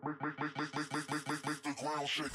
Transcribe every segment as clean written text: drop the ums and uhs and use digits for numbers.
Make the ground shake.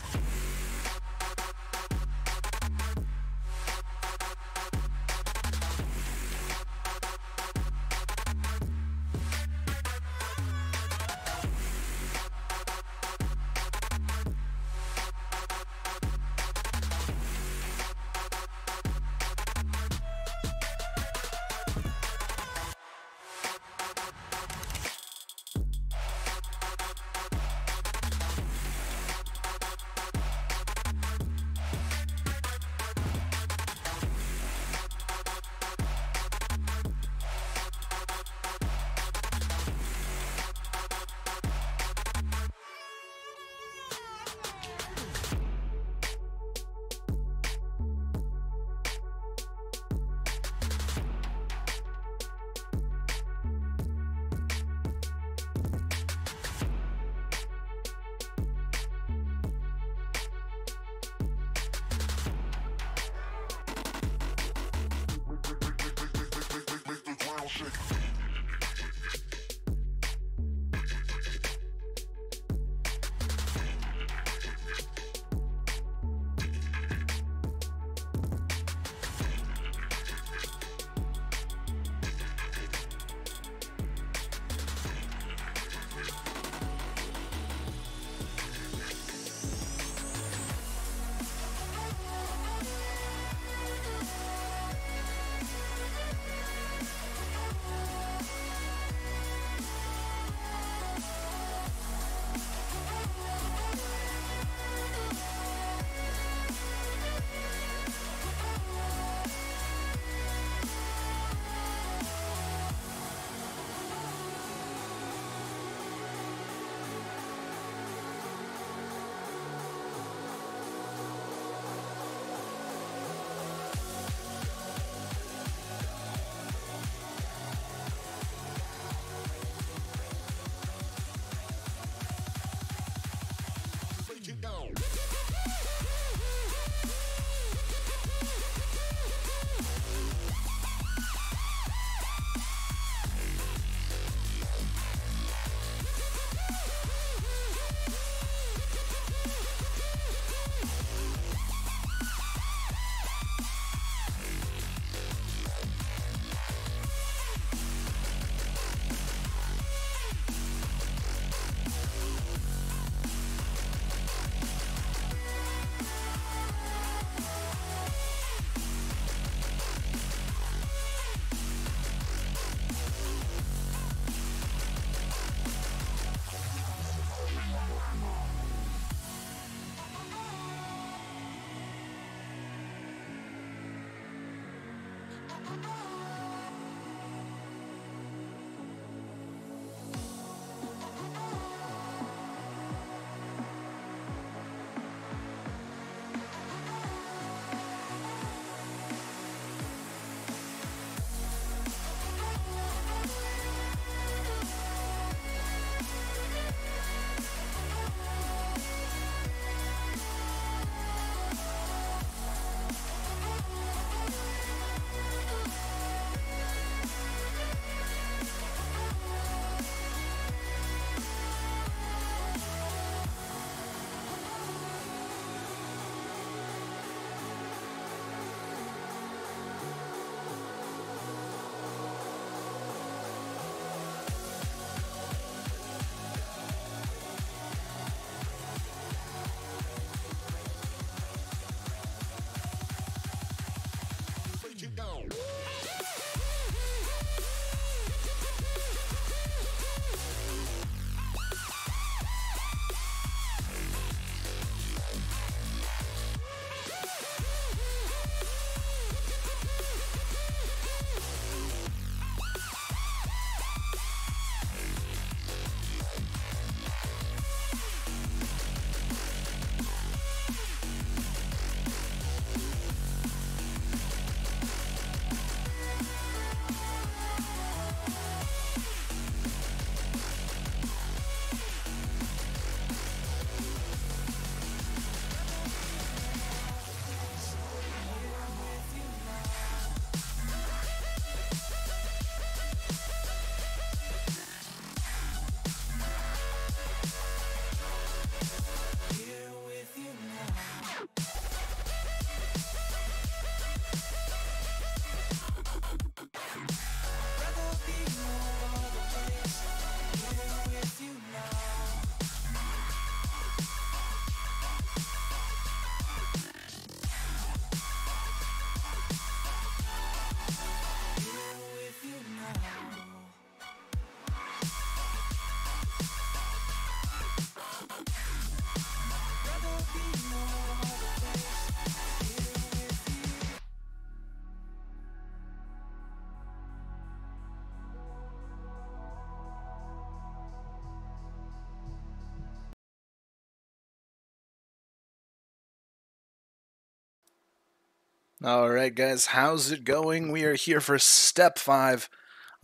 Alright guys, how's it going? We are here for step 5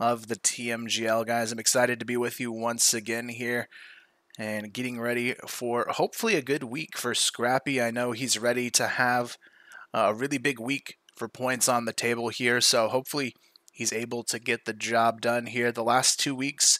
of the TMGL, guys. I'm excited to be with you once again here and getting ready for hopefully a good week for Scrapie. I know he's ready to have a really big week for points on the table here, so hopefully he's able to get the job done here. The last 2 weeks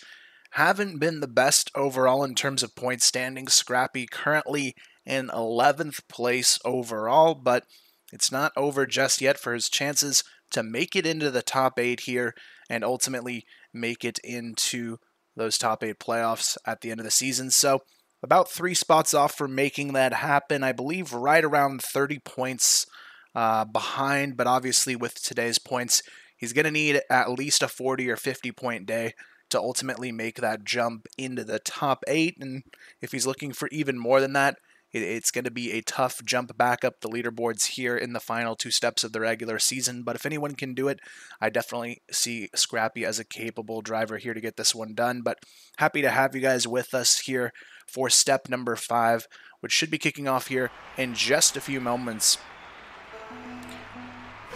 haven't been the best overall in terms of point standings. Scrapie currently in 11th place overall, but it's not over just yet for his chances to make it into the top 8 here and ultimately make it into those top 8 playoffs at the end of the season. So about 3 spots off from making that happen. I believe right around 30 points behind, but obviously with today's points, he's going to need at least a 40 or 50 point day to ultimately make that jump into the top 8. And if he's looking for even more than that, it's going to be a tough jump back up the leaderboards here in the final 2 steps of the regular season. But if anyone can do it, I definitely see Scrapie as a capable driver here to get this one done. But happy to have you guys with us here for step number 5, which should be kicking off here in just a few moments.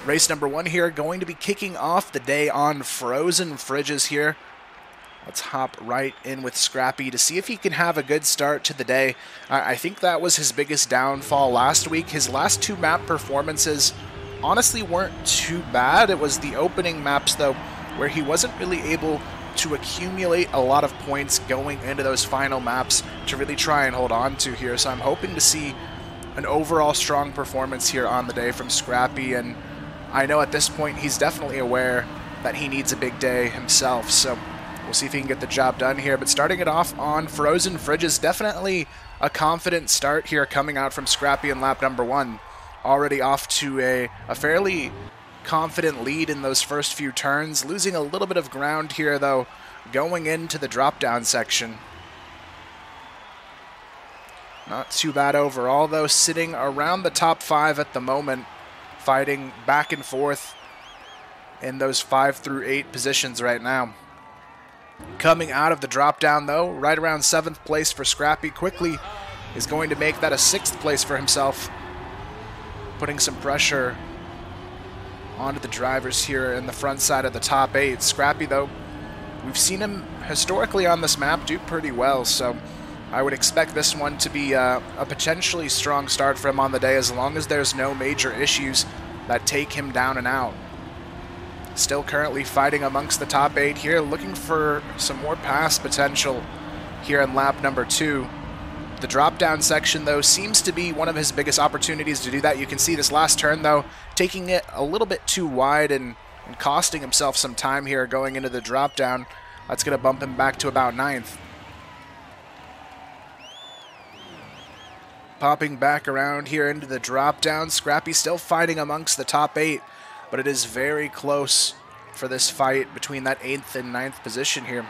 Race number 1 here, going to be kicking off the day on frozen fridges here. Let's hop right in with Scrapie to see if he can have a good start to the day. I think that was his biggest downfall last week. His last 2 map performances honestly weren't too bad. It was the opening maps, though, where he wasn't really able to accumulate a lot of points going into those final maps to really try and hold on to here. So I'm hoping to see an overall strong performance here on the day from Scrapie, and I know at this point he's definitely aware that he needs a big day himself. So we'll see if he can get the job done here, but starting it off on frozen fridges, definitely a confident start here coming out from Scrapie in lap number 1. Already off to a fairly confident lead in those first few turns, losing a little bit of ground here though, going into the drop-down section. Not too bad overall though, sitting around the top 5 at the moment, fighting back and forth in those 5 through 8 positions right now. Coming out of the drop down though, right around 7th place for Scrapie, quickly is going to make that a 6th place for himself, putting some pressure onto the drivers here in the front side of the top 8. Scrapie though, we've seen him historically on this map do pretty well, so I would expect this one to be a potentially strong start for him on the day, as long as there's no major issues that take him down and out. Still currently fighting amongst the top 8 here, looking for some more pass potential here in lap number 2. The drop-down section, though, seems to be one of his biggest opportunities to do that. You can see this last turn, though, taking it a little bit too wide and costing himself some time here going into the drop-down. That's going to bump him back to about 9th. Popping back around here into the drop-down, Scrapie still fighting amongst the top 8. But it is very close for this fight between that 8th and 9th position here.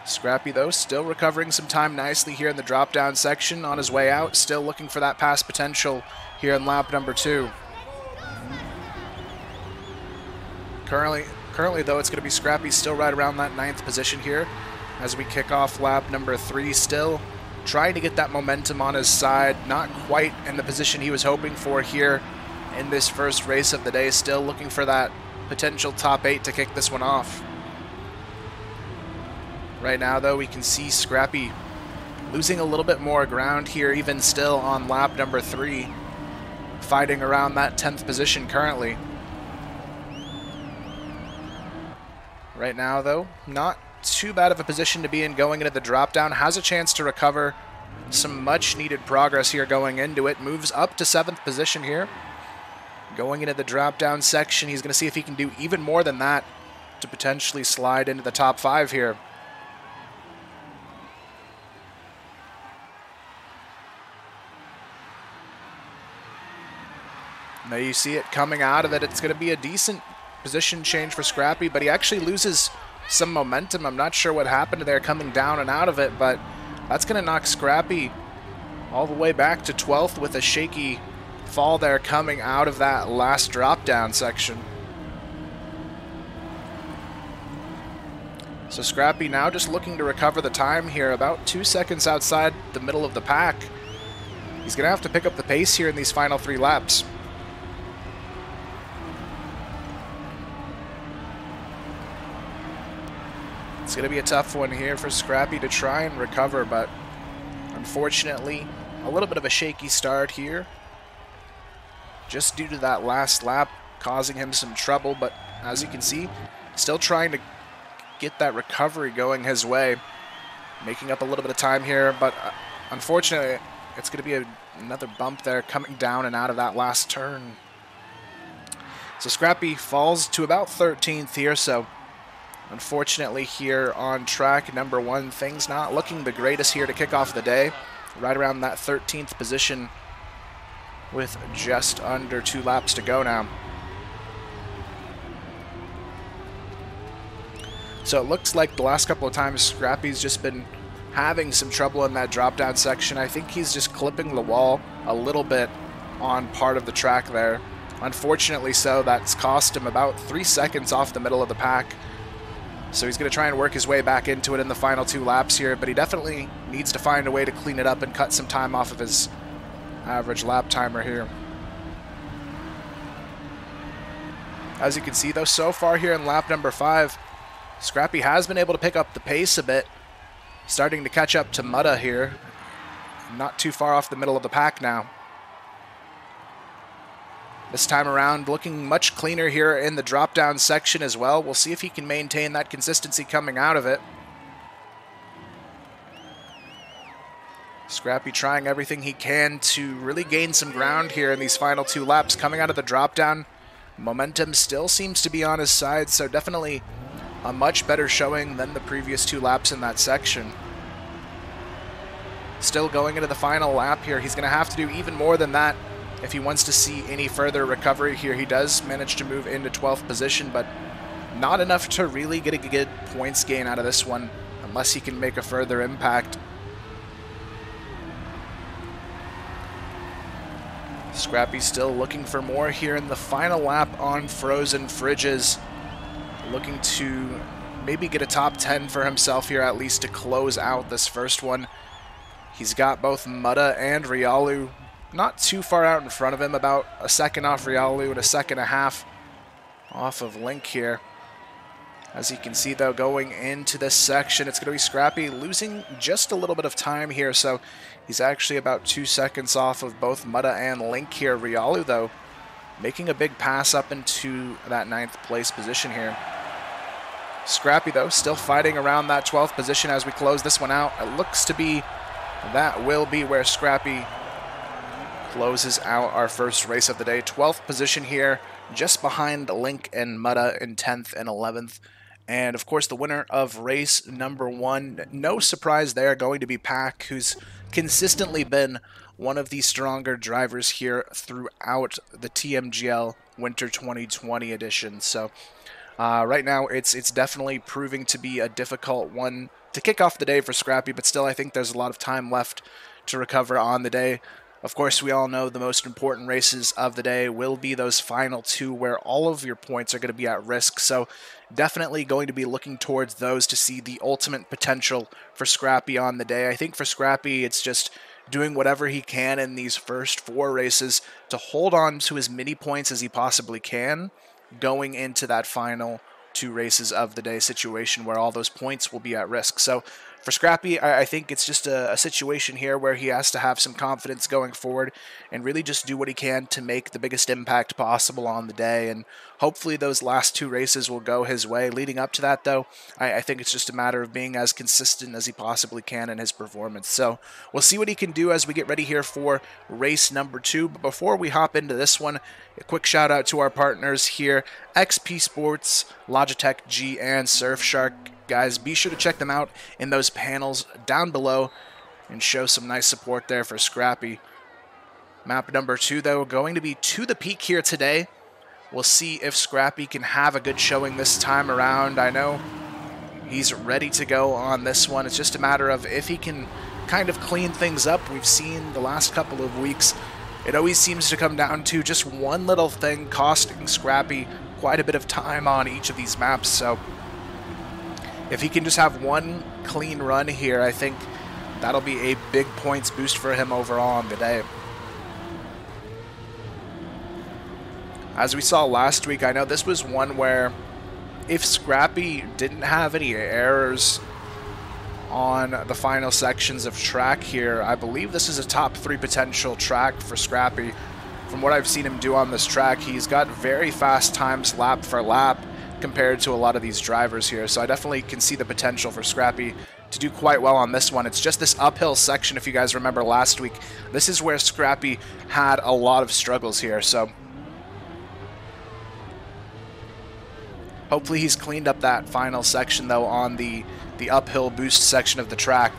Scrapie, though, still recovering some time nicely here in the drop-down section on his way out, still looking for that pass potential here in lap number 2. Currently, though, it's going to be Scrapie still right around that 9th position here as we kick off lap number 3, still trying to get that momentum on his side, not quite in the position he was hoping for here in this first race of the day, still looking for that potential top 8 to kick this one off. Right now, though, we can see Scrapie losing a little bit more ground here, even still on lap number 3, fighting around that 10th position currently. Right now, though, not too bad of a position to be in going into the drop-down, has a chance to recover some much-needed progress here going into it, moves up to 7th position here. Going into the drop-down section, he's going to see if he can do even more than that to potentially slide into the top 5 here. Now you see it coming out of it. It's going to be a decent position change for Scrapie, but he actually loses some momentum. I'm not sure what happened there coming down and out of it, but that's going to knock Scrapie all the way back to 12th with a shaky fall there coming out of that last drop-down section. So Scrapie now just looking to recover the time here, about 2 seconds outside the middle of the pack. He's going to have to pick up the pace here in these final 3 laps. It's going to be a tough one here for Scrapie to try and recover, but unfortunately, a little bit of a shaky start here, just due to that last lap causing him some trouble, but as you can see, still trying to get that recovery going his way, making up a little bit of time here, but unfortunately, it's going to be another bump there coming down and out of that last turn. So Scrapie falls to about 13th here, so unfortunately here on track number 1, things not looking the greatest here to kick off the day. Right around that 13th position with just under 2 laps to go now. So it looks like the last couple of times Scrapie's just been having some trouble in that drop down section. I think he's just clipping the wall a little bit on part of the track there. Unfortunately so, that's cost him about 3 seconds off the middle of the pack. So he's going to try and work his way back into it in the final 2 laps here, but he definitely needs to find a way to clean it up and cut some time off of his average lap timer here. As you can see though, so far here in lap number 5, Scrapie has been able to pick up the pace a bit, starting to catch up to Mutta here. Not too far off the middle of the pack now. This time around, looking much cleaner here in the drop-down section as well. We'll see if he can maintain that consistency coming out of it. Scrapie trying everything he can to really gain some ground here in these final 2 laps. Coming out of the drop-down, momentum still seems to be on his side, so definitely a much better showing than the previous 2 laps in that section. Still going into the final lap here, he's going to have to do even more than that if he wants to see any further recovery here. He does manage to move into 12th position, but not enough to really get a good points gain out of this one unless he can make a further impact. Scrapie still looking for more here in the final lap on frozen fridges, looking to maybe get a top 10 for himself here at least to close out this first one. He's got both Mutta and Rialu not too far out in front of him, about a second off Rialu and a second and a half off of Link here. As you can see though, going into this section, it's going to be Scrapie losing just a little bit of time here, so he's actually about 2 seconds off of both Mutta and Link here. Rialu though, making a big pass up into that 9th place position here. Scrapie though, still fighting around that 12th position as we close this one out. It looks to be, that will be where Scrapie closes out our first race of the day. 12th position here, just behind Link and Mutta in 10th and 11th. And of course the winner of race number 1, no surprise there, going to be Pack, who's consistently been one of the stronger drivers here throughout the TMGL Winter 2020 edition. So right now it's definitely proving to be a difficult one to kick off the day for Scrapie, but still I think there's a lot of time left to recover on the day. Of course, we all know the most important races of the day will be those final 2 where all of your points are going to be at risk. So definitely going to be looking towards those to see the ultimate potential for Scrapie on the day. I think for Scrapie, it's just doing whatever he can in these first 4 races to hold on to as many points as he possibly can going into that final 2 races of the day situation where all those points will be at risk. So for Scrapie, I think it's just a situation here where he has to have some confidence going forward and really just do what he can to make the biggest impact possible on the day. And hopefully those last 2 races will go his way. Leading up to that, though, I think it's just a matter of being as consistent as he possibly can in his performance. So we'll see what he can do as we get ready here for race number 2. But before we hop into this one, a quick shout out to our partners here, XP Sports, Logitech G, and Surfshark. Guys, be sure to check them out in those panels down below and show some nice support there for Scrapie. Map number 2, though, going to be to the peak here today. We'll see if Scrapie can have a good showing this time around. I know he's ready to go on this one. It's just a matter of if he can kind of clean things up. We've seen the last couple of weeks, it always seems to come down to just one little thing costing Scrapie quite a bit of time on each of these maps. So if he can just have one clean run here, I think that'll be a big points boost for him overall on the day. As we saw last week, I know this was one where if Scrapie didn't have any errors on the final sections of track here, I believe this is a top 3 potential track for Scrapie. From what I've seen him do on this track, he's got very fast times lap for lap compared to a lot of these drivers here, so I definitely can see the potential for Scrapie to do quite well on this one. It's just this uphill section, if you guys remember last week. This is where Scrapie had a lot of struggles here, so hopefully he's cleaned up that final section, though, on the uphill boost section of the track.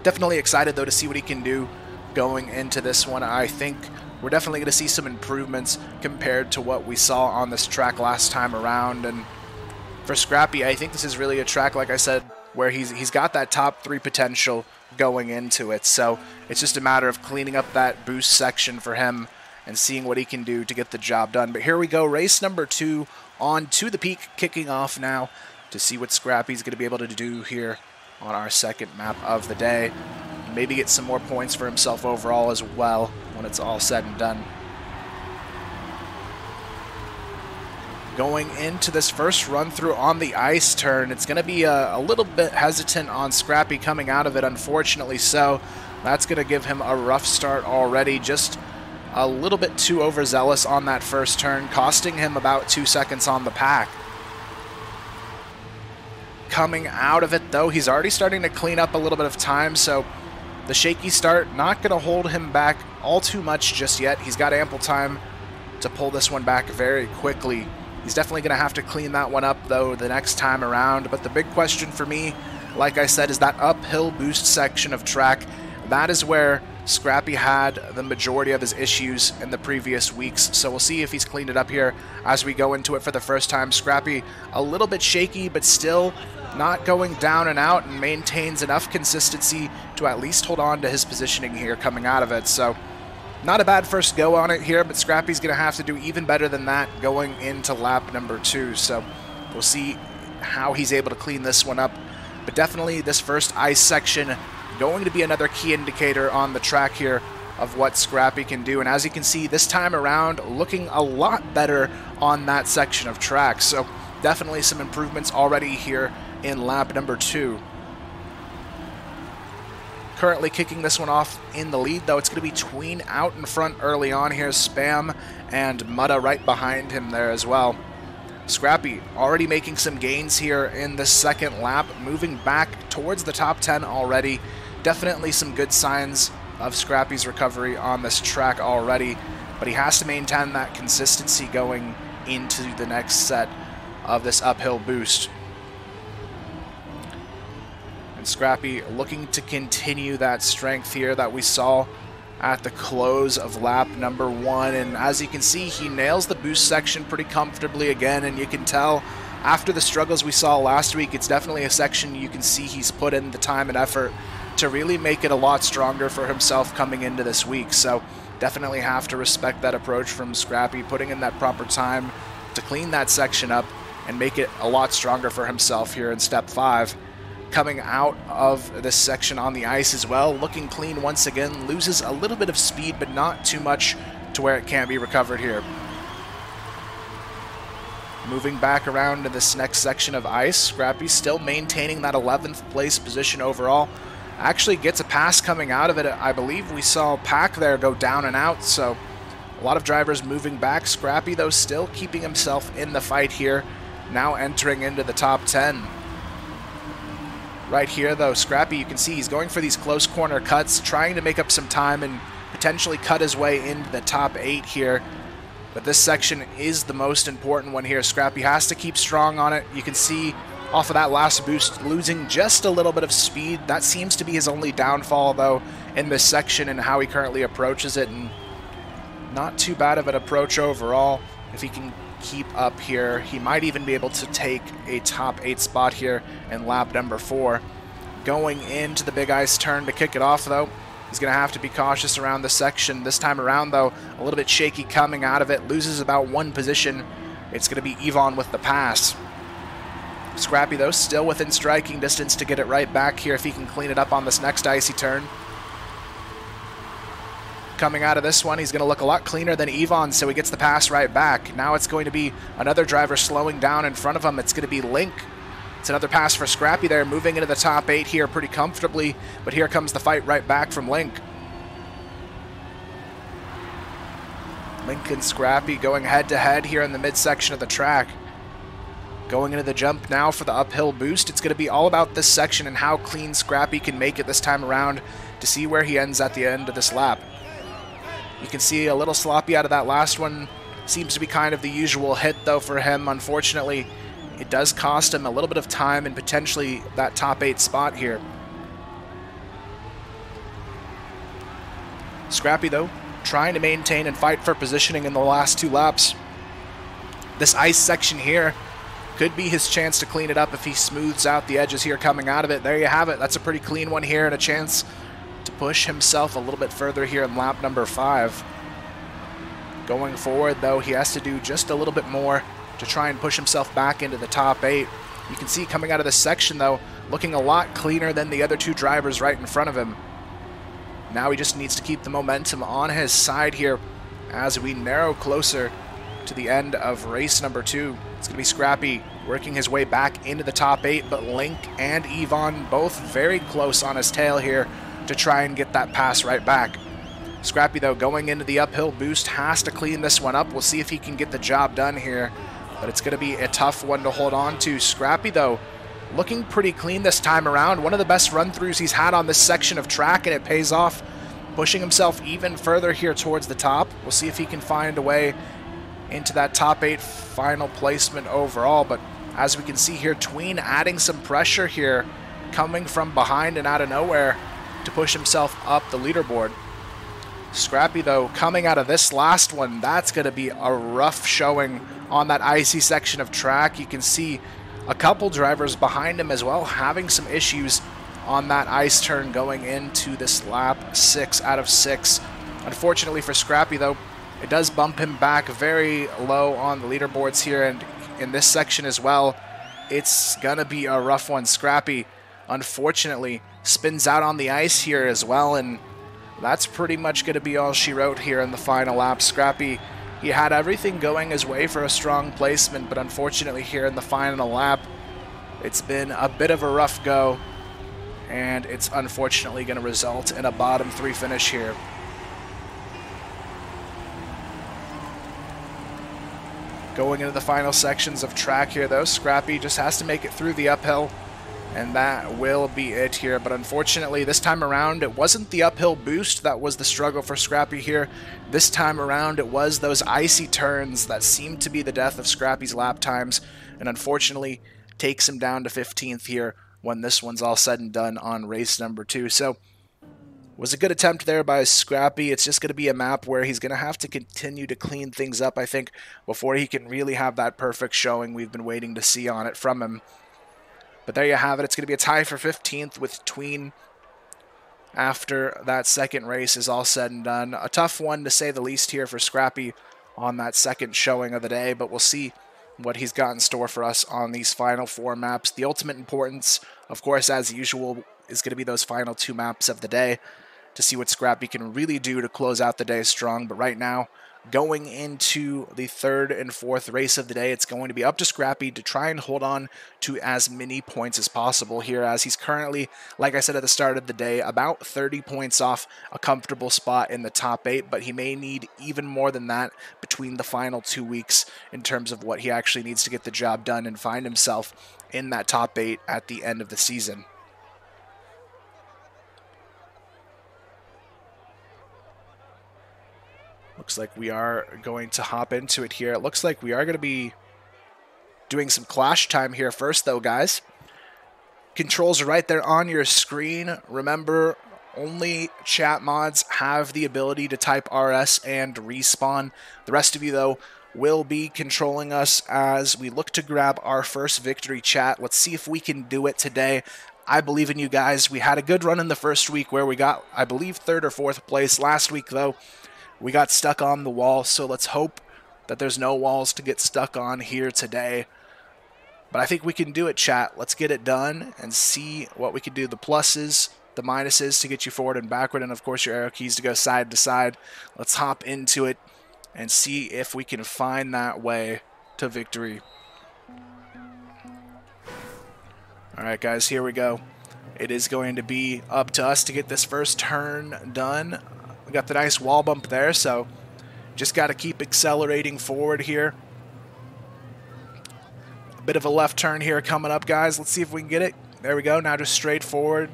Definitely excited, though, to see what he can do going into this one. I think we're definitely going to see some improvements compared to what we saw on this track last time around. And for Scrapie, I think this is really a track, like I said, where he's got that top 3 potential going into it. So it's just a matter of cleaning up that boost section for him and seeing what he can do to get the job done. But here we go, race number 2 on to the peak, kicking off now to see what Scrapie's going to be able to do here on our second map of the day. Maybe get some more points for himself overall as well when it's all said and done. Going into this first run through on the ice turn, it's going to be a little bit hesitant on Scrapie coming out of it, unfortunately. So that's going to give him a rough start already. Just a little bit too overzealous on that first turn, costing him about 2 seconds on the pack. Coming out of it, though, he's already starting to clean up a little bit of time, so the shaky start not going to hold him back all too much just yet. He's got ample time to pull this one back very quickly. He's definitely going to have to clean that one up, though, the next time around. But the big question for me, like I said, is that uphill boost section of track. That is where Scrapie had the majority of his issues in the previous weeks. So we'll see if he's cleaned it up here as we go into it for the first time. Scrapie a little bit shaky, but still not going down and out, and maintains enough consistency to at least hold on to his positioning here coming out of it. So not a bad first go on it here, but Scrapie's going to have to do even better than that going into lap number 2. So we'll see how he's able to clean this one up. But definitely this first ice section going to be another key indicator on the track here of what Scrapie can do. And as you can see, this time around looking a lot better on that section of track. So definitely some improvements already here in lap number 2. Currently kicking this one off in the lead, though. It's going to be Tween out in front early on here. Spam and Mutta right behind him there as well. Scrapie already making some gains here in the second lap, moving back towards the top 10 already. Definitely some good signs of Scrapie's recovery on this track already, but he has to maintain that consistency going into the next set of this uphill boost. And Scrapie looking to continue that strength here that we saw at the close of lap number 1. And as you can see, he nails the boost section pretty comfortably again. And you can tell after the struggles we saw last week, it's definitely a section you can see he's put in the time and effort to really make it a lot stronger for himself coming into this week. So definitely have to respect that approach from Scrapie, putting in that proper time to clean that section up and make it a lot stronger for himself here in step 5. Coming out of this section on the ice as well, looking clean once again, loses a little bit of speed, but not too much to where it can't be recovered here. Moving back around to this next section of ice, Scrapie still maintaining that 11th place position overall. Actually gets a pass coming out of it. I believe we saw Pack there go down and out, so a lot of drivers moving back. Scrapie, though, still keeping himself in the fight here, now entering into the top 10. Right here, though, Scrapie, you can see he's going for these close corner cuts, trying to make up some time and potentially cut his way into the top 8 here. But this section is the most important one here. Scrapie has to keep strong on it. You can see off of that last boost, losing just a little bit of speed. That seems to be his only downfall, though, in this section and how he currently approaches it. And not too bad of an approach overall. If he can keep up here, he might even be able to take a top 8 spot here in lap number 4. Going into the big ice turn to kick it off, though, he's going to have to be cautious around the section. This time around, though, a little bit shaky coming out of it, loses about 1 position. It's going to be Yvonne with the pass. Scrapie, though, still within striking distance to get it right back here if he can clean it up on this next icy turn. coming out of this one. He's going to look a lot cleaner than Yvonne, so he gets the pass right back. Now it's going to be another driver slowing down in front of him. It's going to be Link. It's another pass for Scrapie there, moving into the top 8 here pretty comfortably, but here comes the fight right back from Link. Link and Scrapie going head-to-head here in the midsection of the track. Going into the jump now for the uphill boost. It's going to be all about this section and how clean Scrapie can make it this time around to see where he ends at the end of this lap. You can see a little sloppy out of that last one. Seems to be kind of the usual hit, though, for him. Unfortunately, it does cost him a little bit of time and potentially that top 8 spot here. Scrapie, though, trying to maintain and fight for positioning in the last 2 laps. This ice section here could be his chance to clean it up if he smooths out the edges here coming out of it. There you have it. That's a pretty clean one here and a chance to push himself a little bit further here in lap number 5. Going forward, though, he has to do just a little bit more to try and push himself back into the top 8. You can see coming out of this section, though, looking a lot cleaner than the other 2 drivers right in front of him. Now he just needs to keep the momentum on his side here as we narrow closer to the end of race number 2. It's going to be Scrapie working his way back into the top 8, but Link and Yvonne both very close on his tail here to try and get that pass right back. Scrapie, though, going into the uphill boost, has to clean this one up. We'll see if he can get the job done here, but it's going to be a tough one to hold on to. Scrapie, though, looking pretty clean this time around. One of the best run-throughs he's had on this section of track, and it pays off, pushing himself even further here towards the top. We'll see if he can find a way into that top 8 final placement overall, but as we can see here, Tween adding some pressure here, coming from behind and out of nowhere to push himself up the leaderboard. Scrapie, though, coming out of this last one, that's going to be a rough showing on that icy section of track. You can see a couple drivers behind him as well having some issues on that ice turn going into this lap 6 out of 6. Unfortunately for Scrapie, though, it does bump him back very low on the leaderboards here, and in this section as well, it's gonna be a rough one. Scrapie, unfortunately, spins out on the ice here as well, and that's pretty much gonna be all she wrote here in the final lap. Scrapie, he had everything going his way for a strong placement, but unfortunately here in the final lap, it's been a bit of a rough go, and it's unfortunately gonna result in a bottom 3 finish here. Going into the final sections of track here, though, Scrapie just has to make it through the uphill, and that will be it here. But unfortunately, this time around, it wasn't the uphill boost that was the struggle for Scrapie here. This time around, it was those icy turns that seemed to be the death of Scrapie's lap times, and unfortunately takes him down to 15th here when this one's all said and done on race number 2. So, was a good attempt there by Scrapie. It's just going to be a map where he's going to have to continue to clean things up, I think, before he can really have that perfect showing we've been waiting to see on it from him. But there you have it. It's going to be a tie for 15th with Tween after that second race is all said and done. A tough one, to say the least, here for Scrapie on that second showing of the day, but we'll see what he's got in store for us on these final 4 maps. The ultimate importance, of course, as usual, is going to be those final 2 maps of the day, to see what Scrapie can really do to close out the day strong. But right now, going into the 3rd and 4th race of the day, it's going to be up to Scrapie to try and hold on to as many points as possible here, as he's currently, like I said at the start of the day, about 30 points off a comfortable spot in the top 8, but he may need even more than that between the final 2 weeks in terms of what he actually needs to get the job done and find himself in that top 8 at the end of the season. Looks like we are going to hop into it here. It looks like we are going to be doing some clash time here first, though, guys. Controls are right there on your screen. Remember, only chat mods have the ability to type RS and respawn. The rest of you, though, will be controlling us as we look to grab our first victory chat. Let's see if we can do it today. I believe in you guys. We had a good run in the first week where we got, I believe, 3rd or 4th place. Last week, though, we got stuck on the wall, so let's hope that there's no walls to get stuck on here today. But I think we can do it, chat. Let's get it done and see what we can do. The pluses, the minuses to get you forward and backward, and of course your arrow keys to go side to side. Let's hop into it and see if we can find that way to victory. Alright guys, here we go. It is going to be up to us to get this first turn done. We got the nice wall bump there, so just got to keep accelerating forward here. A bit of a left turn here coming up, guys. Let's see if we can get it. There we go. Now just straight forward.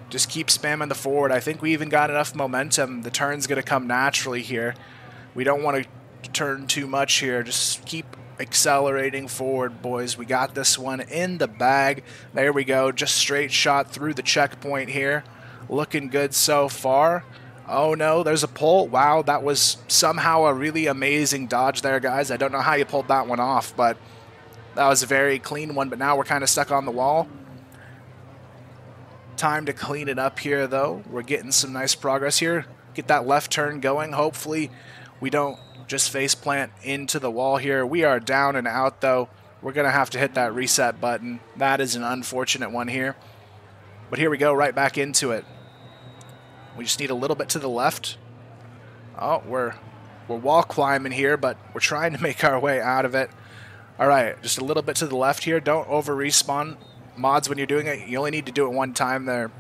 Just keep spamming the forward. I think we even got enough momentum. The turn's going to come naturally here. We don't want to turn too much here. Just keep accelerating forward, boys. We got this one in the bag. There we go. Just straight shot through the checkpoint here. Looking good so far. Oh no, there's a pull. Wow, that was somehow a really amazing dodge there, guys. I don't know how you pulled that one off, but that was a very clean one. But now we're kind of stuck on the wall. Time to clean it up here, though. We're getting some nice progress here. Get that left turn going. Hopefully we don't just face plant into the wall here. We are down and out, though. We're going to have to hit that reset button. That is an unfortunate one here. But here we go, right back into it. We just need a little bit to the left. Oh, we're wall climbing here, but we're trying to make our way out of it. All right, just a little bit to the left here. Don't over-respawn mods when you're doing it. You only need to do it one time there.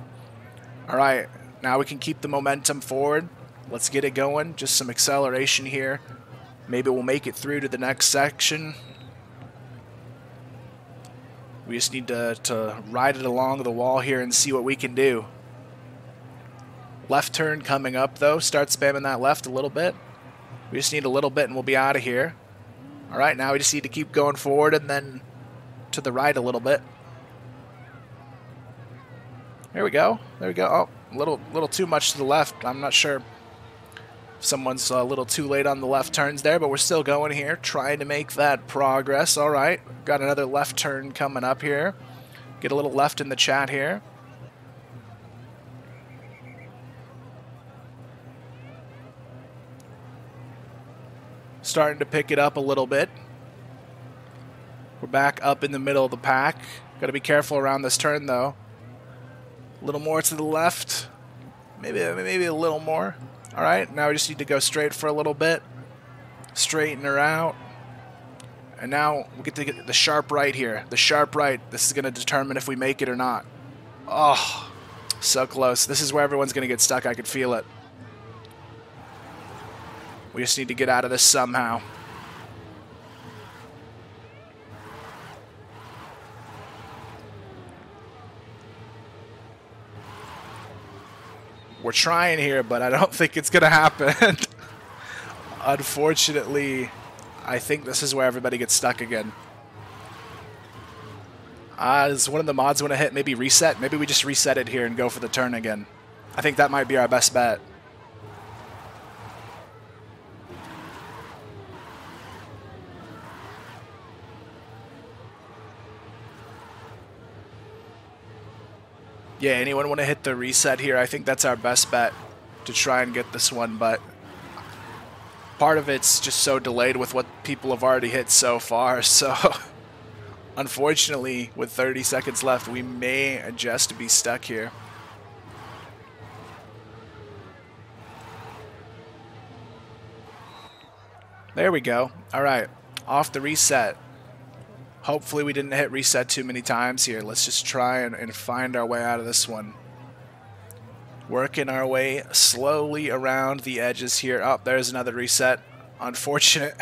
All right, now we can keep the momentum forward. Let's get it going. Just some acceleration here. Maybe we'll make it through to the next section. We just need to ride it along the wall here and see what we can do. Left turn coming up, though. Start spamming that left a little bit. We just need a little bit and we'll be out of here. All right, now we just need to keep going forward and then to the right a little bit. There we go. There we go. Oh, a little too much to the left. I'm not sure. Someone's a little too late on the left turns there, but we're still going here, trying to make that progress. All right, got another left turn coming up here. Get a little left in the chat here. Starting to pick it up a little bit. We're back up in the middle of the pack. Got to be careful around this turn, though. A little more to the left. Maybe a little more. All right, now we just need to go straight for a little bit. Straighten her out. And now we get to get the sharp right here. The sharp right. This is going to determine if we make it or not. Oh, so close. This is where everyone's going to get stuck. I could feel it. We just need to get out of this somehow. We're trying here, but I don't think it's going to happen. Unfortunately, I think this is where everybody gets stuck again. Does one of the mods want to hit maybe reset? Maybe we just reset it here and go for the turn again. I think that might be our best bet. Yeah, anyone want to hit the reset here? I think that's our best bet to try and get this one, but part of it's just so delayed with what people have already hit so far, so unfortunately, with 30 seconds left, we may just be stuck here. There we go. All right, off the reset. Hopefully we didn't hit reset too many times here. Let's just try and find our way out of this one. Working our way slowly around the edges here. Oh, there's another reset. Unfortunate.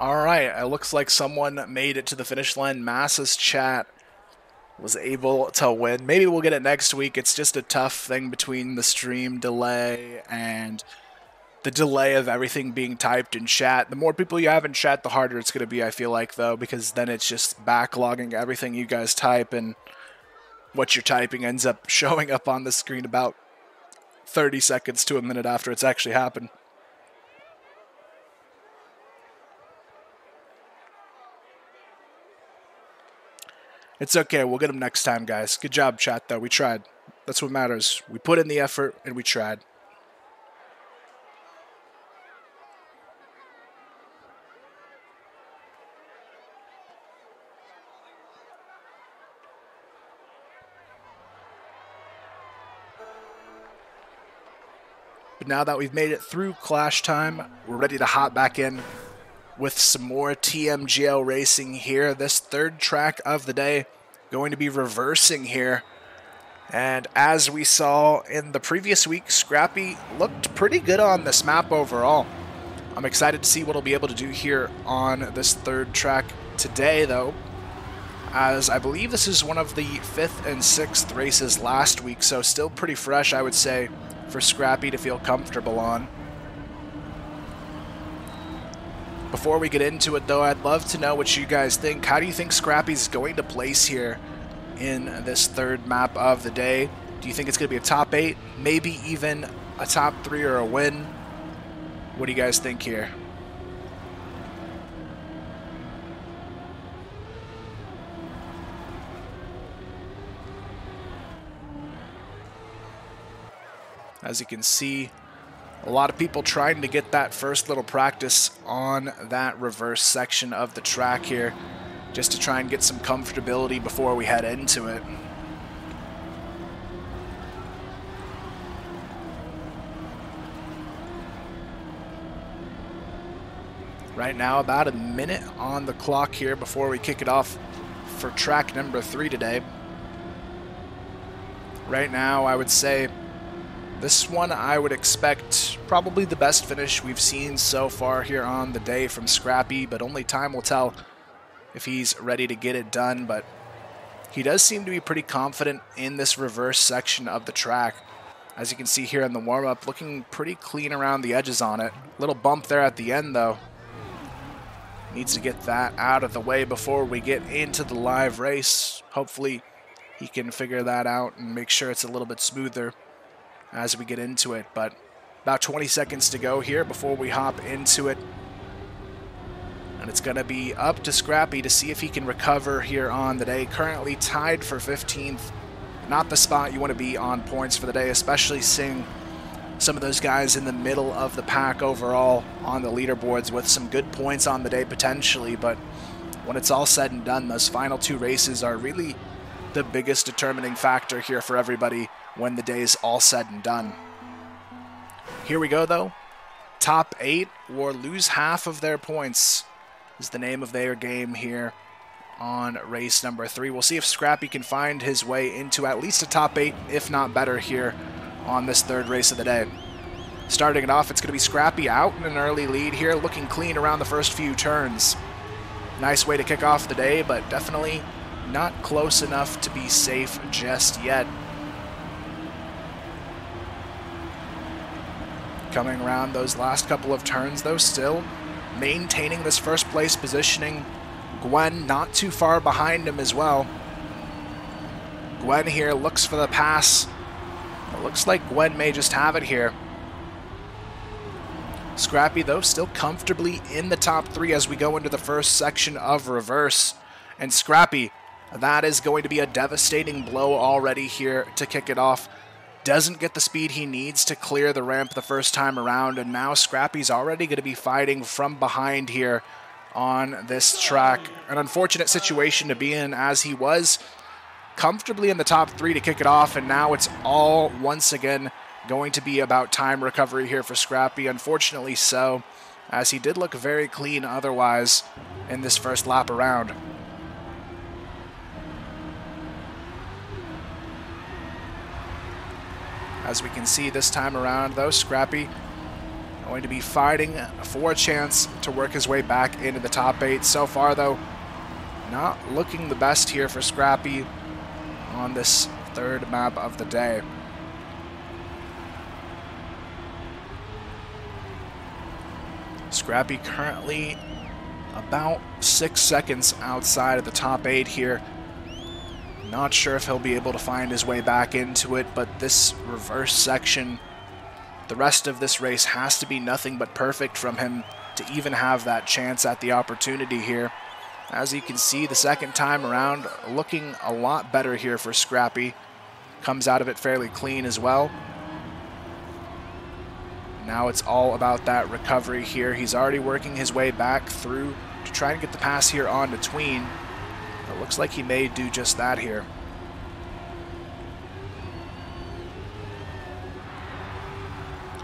Alright, it looks like someone made it to the finish line. Massa's chat was able to win. Maybe we'll get it next week. It's just a tough thing between the stream delay and the delay of everything being typed in chat. The more people you have in chat, the harder it's going to be, I feel like, though, because then it's just backlogging everything you guys type, and what you're typing ends up showing up on the screen about 30 seconds to a minute after it's actually happened. It's okay. We'll get them next time, guys. Good job, chat, though. We tried. That's what matters. We put in the effort, and we tried. But now that we've made it through Clash Time, we're ready to hop back in with some more TMGL racing here. This third track of the day going to be reversing here. And as we saw in the previous week, Scrapie looked pretty good on this map overall. I'm excited to see what he'll be able to do here on this third track today, though, as I believe this is one of the 5th and 6th races last week, so still pretty fresh, I would say, for Scrapie to feel comfortable on. Before we get into it, though, I'd love to know what you guys think. How do you think Scrapie's going to place here in this third map of the day? Do you think it's going to be a top 8, maybe even a top 3 or a win? What do you guys think here? As you can see, a lot of people trying to get that first little practice on that reverse section of the track here, just to try and get some comfortability before we head into it. Right now, about a minute on the clock here before we kick it off for track number 3 today. Right now, I would say this one I would expect probably the best finish we've seen so far here on the day from Scrapie, but only time will tell if he's ready to get it done. But he does seem to be pretty confident in this reverse section of the track. As you can see here in the warm-up, looking pretty clean around the edges on it. Little bump there at the end, though. Needs to get that out of the way before we get into the live race. Hopefully he can figure that out and make sure it's a little bit smoother as we get into it. But about 20 seconds to go here before we hop into it. And it's going to be up to Scrapie to see if he can recover here on the day. Currently tied for 15th. Not the spot you want to be on points for the day, especially seeing some of those guys in the middle of the pack overall on the leaderboards with some good points on the day potentially. But when it's all said and done, those final 2 races are really the biggest determining factor here for everybody when the day's all said and done. Here we go, though. Top 8 or lose half of their points is the name of their game here on race number 3. We'll see if Scrapie can find his way into at least a top 8, if not better, here on this third race of the day. Starting it off, it's going to be Scrapie out in an early lead here, looking clean around the first few turns. Nice way to kick off the day, but definitely not close enough to be safe just yet. Coming around those last couple of turns, though, still maintaining this first place positioning. Gwen not too far behind him as well. Gwen here looks for the pass. It looks like Gwen may just have it here. Scrapie, though, still comfortably in the top 3 as we go into the first section of reverse. And Scrapie, that is going to be a devastating blow already here to kick it off. Doesn't get the speed he needs to clear the ramp the first time around, and now Scrapie's already going to be fighting from behind here on this track. An unfortunate situation to be in, as he was comfortably in the top 3 to kick it off, and now it's all once again going to be about time recovery here for Scrapie. Unfortunately so, as he did look very clean otherwise in this first lap around. As we can see this time around, though, Scrapie going to be fighting for a chance to work his way back into the top 8. So far, though, not looking the best here for Scrapie on this third map of the day. Scrapie currently about 6 seconds outside of the top 8 here. Not sure if he'll be able to find his way back into it, but this reverse section, the rest of this race has to be nothing but perfect from him to even have that chance at the opportunity here. As you can see, the second time around, looking a lot better here for Scrapie. Comes out of it fairly clean as well. Now it's all about that recovery here. He's already working his way back through to try and get the pass here onto Tween. It looks like he may do just that here.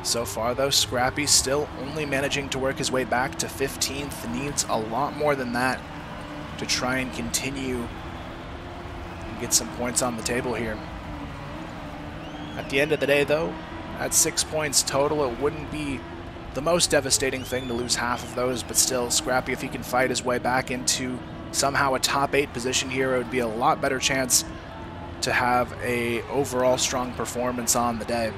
So far, though, Scrapie still only managing to work his way back to 15th. Needs a lot more than that to try and continue and get some points on the table here. At the end of the day, though, at 6 points total, it wouldn't be the most devastating thing to lose half of those, but still, Scrapie, if he can fight his way back into somehow a top 8 position here, it would be a lot better chance to have a overall strong performance on the day.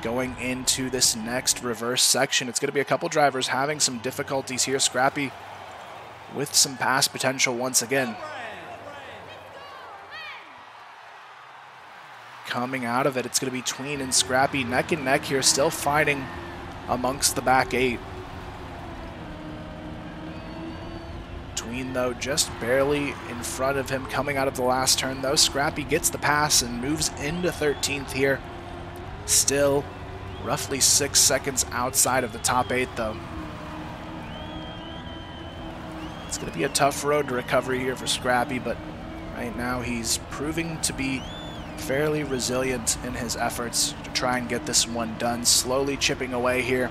Going into this next reverse section, it's going to be a couple drivers having some difficulties here. Scrapie with some pass potential once again. Coming out of it, it's going to be Tween and Scrapie neck and neck here, still fighting amongst the back 8. Tween, though, just barely in front of him coming out of the last turn, though. Scrapie gets the pass and moves into 13th here. Still roughly 6 seconds outside of the top 8, though. It's going to be a tough road to recovery here for Scrapie, but right now he's proving to be fairly resilient in his efforts to try and get this one done. Slowly chipping away here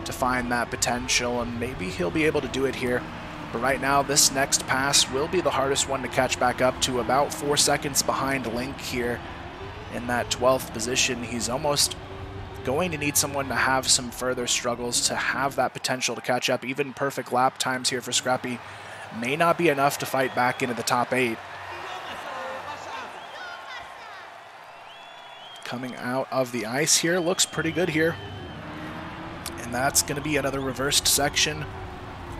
to find that potential, and maybe he'll be able to do it here. But right now, this next pass will be the hardest one to catch back up to. About 4 seconds behind Link here in that 12th position. He's almost going to need someone to have some further struggles to have that potential to catch up. Even perfect lap times here for Scrapie may not be enough to fight back into the top 8. Coming out of the ice here, looks pretty good here. And that's going to be another reversed section.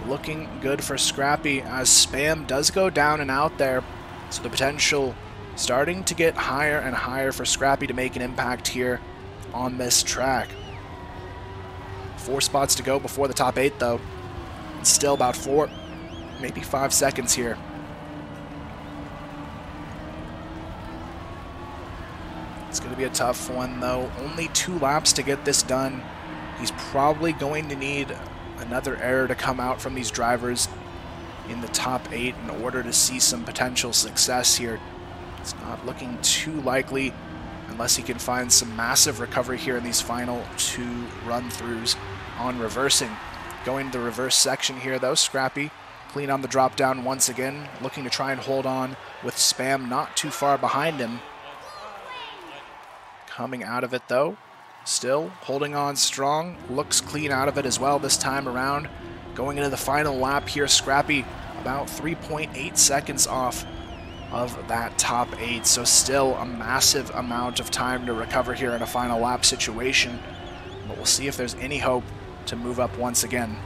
Looking good for Scrapie as Spam does go down and out there. So the potential starting to get higher and higher for Scrapie to make an impact here on this track. 4 spots to go before the top 8, though. It's still about 4, maybe 5 seconds here. It's going to be a tough one, though. Only 2 laps to get this done. He's probably going to need another error to come out from these drivers in the top 8 in order to see some potential success here. It's not looking too likely unless he can find some massive recovery here in these final 2 run-throughs on reversing. Going to the reverse section here, though. Scrapie clean on the drop down once again, looking to try and hold on with Spam not too far behind him. Coming out of it, though, still holding on strong, looks clean out of it as well this time around. Going into the final lap here, Scrapie about 3.8 seconds off of that top 8, so still a massive amount of time to recover here in a final lap situation, but we'll see if there's any hope to move up once again.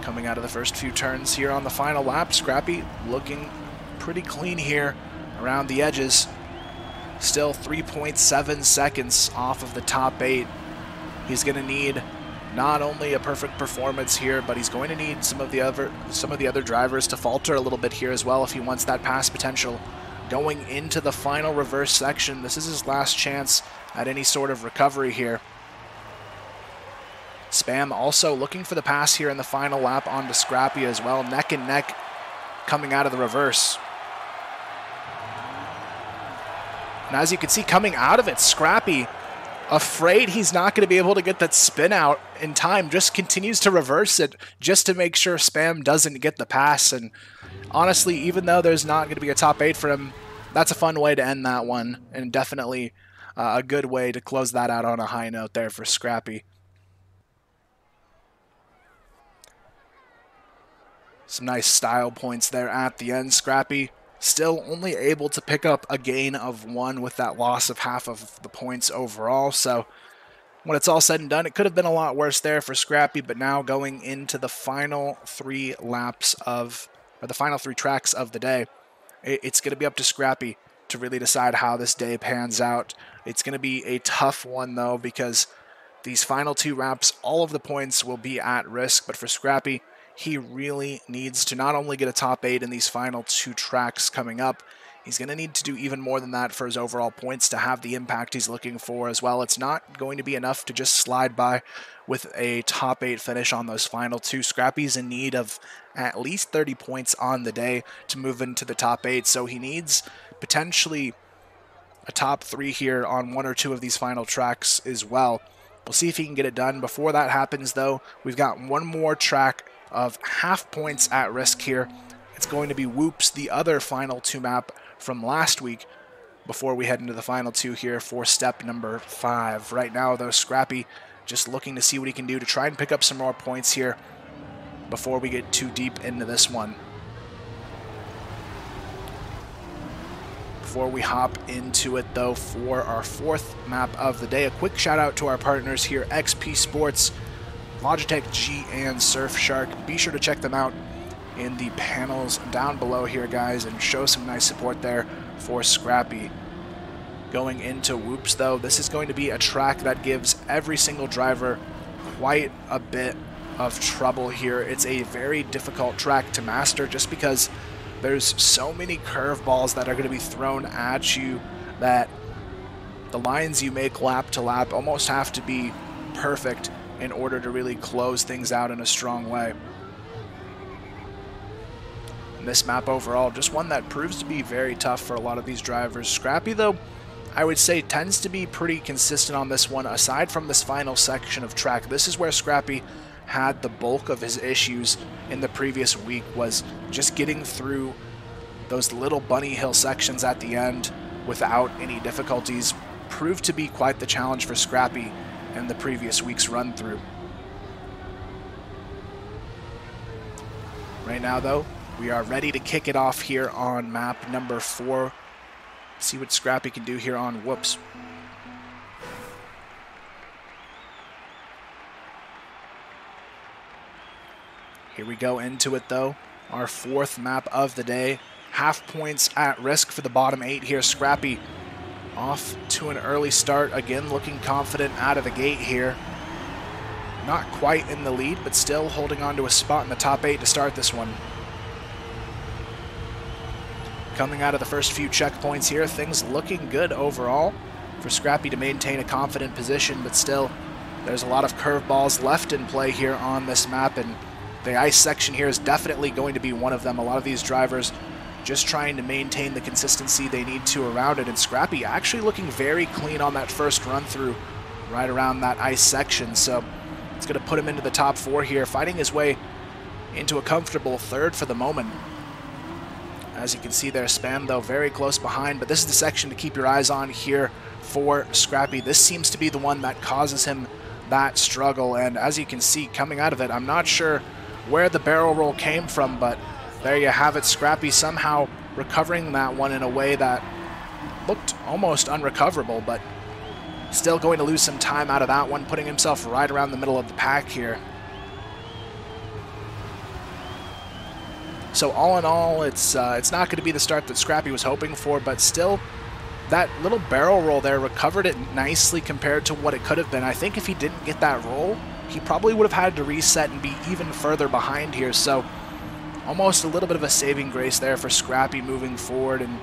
Coming out of the first few turns here on the final lap, Scrapie looking pretty clean here around the edges. Still 3.7 seconds off of the top 8. He's going to need not only a perfect performance here, but he's going to need some of the other drivers to falter a little bit here as well if he wants that pass potential. Going into the final reverse section, this is his last chance at any sort of recovery here. Spam also looking for the pass here in the final lap onto Scrapie as well, neck and neck coming out of the reverse. And as you can see, coming out of it, Scrapie, afraid he's not going to be able to get that spin out in time, just continues to reverse it just to make sure Spam doesn't get the pass. And honestly, even though there's not going to be a top 8 for him, that's a fun way to end that one, and definitely a good way to close that out on a high note there for Scrapie. Some nice style points there at the end. Scrapie still only able to pick up a gain of 1 with that loss of half of the points overall. So when it's all said and done, it could have been a lot worse there for Scrapie, but now going into the final 3 laps of, or the final 3 tracks of the day, it's going to be up to Scrapie to really decide how this day pans out. It's going to be a tough one, though, because these final 2 laps, all of the points will be at risk, but for Scrapie, he really needs to not only get a top 8 in these final 2 tracks coming up, He's going to need to do even more than that for his overall points to have the impact he's looking for as well. It's not going to be enough to just slide by with a top 8 finish on those final 2. Scrapie's in need of at least 30 points on the day to move into the top 8, so he needs potentially a top 3 here on 1 or 2 of these final tracks as well. We'll see if he can get it done. Before that happens, though, we've got one more track of half points at risk here. It's going to be Whoops, the other final 2 map from last week, before we head into the final 2 here for step number 5. Right now, though, Scrapie just looking to see what he can do to try and pick up some more points here before we get too deep into this one. Before we hop into it, though, for our 4th map of the day, a quick shout out to our partners here, XP Sports, Logitech G, and Surfshark. Be sure to check them out in the panels down below here, guys, and show some nice support there for Scrapie. Going into Whoops, though, this is going to be a track that gives every single driver quite a bit of trouble here. It's a very difficult track to master just because there's so many curveballs that are going to be thrown at you that the lines you make lap to lap almost have to be perfect in order to really close things out in a strong way. This map overall, just one that proves to be very tough for a lot of these drivers. Scrapie, though, I would say tends to be pretty consistent on this one. Aside from this final section of track, this is where Scrapie had the bulk of his issues in the previous week, was just getting through those little bunny hill sections at the end without any difficulties. Proved to be quite the challenge for Scrapie in the previous week's run through. Right now, though, we are ready to kick it off here on map number 4. See what Scrapie can do here on Whoops. Here we go into it, though. Our 4th map of the day. Half points at risk for the bottom 8 here. Scrapie off to an early start. Again, looking confident out of the gate here. Not quite in the lead, but still holding on to a spot in the top 8 to start this one. Coming out of the first few checkpoints here, things looking good overall for Scrapie to maintain a confident position, but still, there's a lot of curveballs left in play here on this map, and the ice section here is definitely going to be one of them. A lot of these drivers just trying to maintain the consistency they need to around it, and Scrapie actually looking very clean on that first run through right around that ice section, so it's going to put him into the top 4 here, fighting his way into a comfortable 3rd for the moment. As you can see there, Spam, though, very close behind, but this is the section to keep your eyes on here for Scrapie. This seems to be the one that causes him that struggle, and as you can see, coming out of it, I'm not sure where the barrel roll came from, but there you have it. Scrapie somehow recovering that one in a way that looked almost unrecoverable, but still going to lose some time out of that one, putting himself right around the middle of the pack here. So all in all, it's not going to be the start that Scrapie was hoping for, but still, that little barrel roll there recovered it nicely compared to what it could have been. I think if he didn't get that roll, he probably would have had to reset and be even further behind here. So almost a little bit of a saving grace there for Scrapie moving forward, and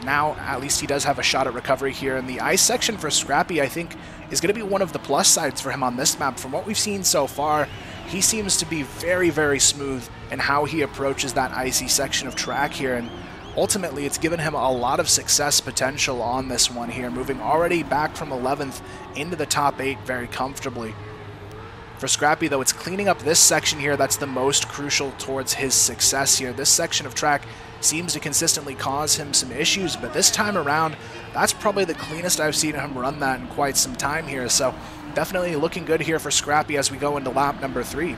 now at least he does have a shot at recovery here. And the ice section for Scrapie, I think, is going to be one of the plus sides for him on this map. From what we've seen so far, he seems to be very, very smooth in how he approaches that icy section of track here, and ultimately it's given him a lot of success potential on this one here, moving already back from 11th into the top 8 very comfortably. For Scrapie, though, it's cleaning up this section here that's the most crucial towards his success here. This section of track seems to consistently cause him some issues, but this time around, that's probably the cleanest I've seen him run that in quite some time here. So definitely looking good here for Scrapie as we go into lap number 3.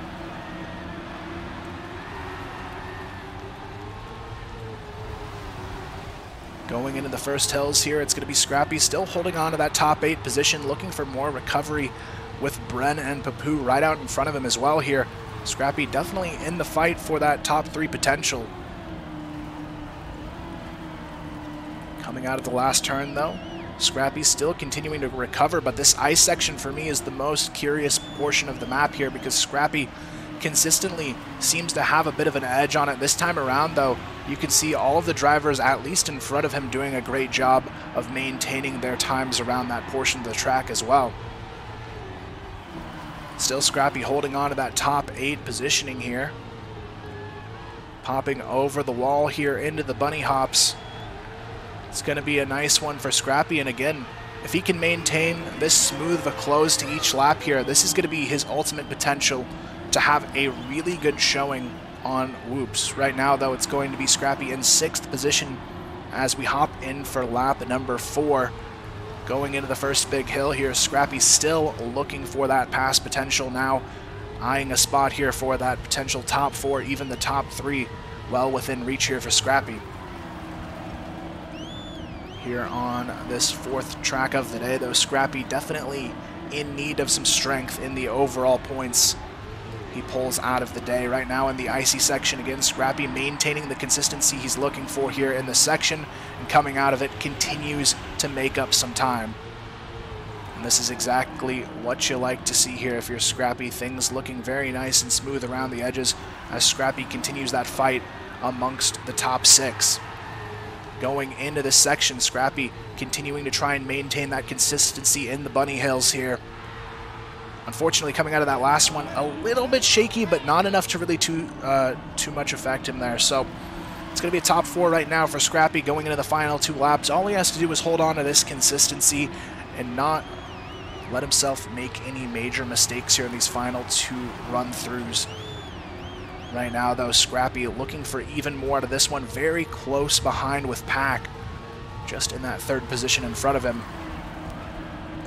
Going into the first hills here, it's going to be Scrapie still holding on to that top 8 position, looking for more recovery with Bren and Papu right out in front of him as well here. Scrapie definitely in the fight for that top 3 potential. Coming out of the last turn, though, Scrapie still continuing to recover, but this ice section for me is the most curious portion of the map here, because Scrapie consistently seems to have a bit of an edge on it. This time around, though, you can see all of the drivers, at least in front of him, doing a great job of maintaining their times around that portion of the track as well. Still Scrapie holding on to that top 8 positioning here. Popping over the wall here into the bunny hops. It's going to be a nice one for Scrapie, and again, if he can maintain this smooth of a close to each lap here, this is going to be his ultimate potential to have a really good showing on whoops. Right now, though, it's going to be Scrapie in 6th position as we hop in for lap number 4. Going into the first big hill here, Scrapie still looking for that pass potential now, eyeing a spot here for that potential top 4, even the top 3, well within reach here for Scrapie. Here on this 4th track of the day, though, Scrapie definitely in need of some strength in the overall points he pulls out of the day. Right now in the icy section, again, Scrapie maintaining the consistency he's looking for here in the section, and coming out of it continues to make up some time. And this is exactly what you like to see here if you're Scrapie. Things looking very nice and smooth around the edges as Scrapie continues that fight amongst the top 6. Going into this section, Scrapie continuing to try and maintain that consistency in the bunny hills here. Unfortunately, coming out of that last one, a little bit shaky, but not enough to really too much affect him there. So it's going to be a top 4 right now for Scrapie going into the final 2 laps. All he has to do is hold on to this consistency and not let himself make any major mistakes here in these final 2 run-throughs. Right now, though, Scrapie looking for even more out of this one. Very close behind with Pack, just in that 3rd position in front of him.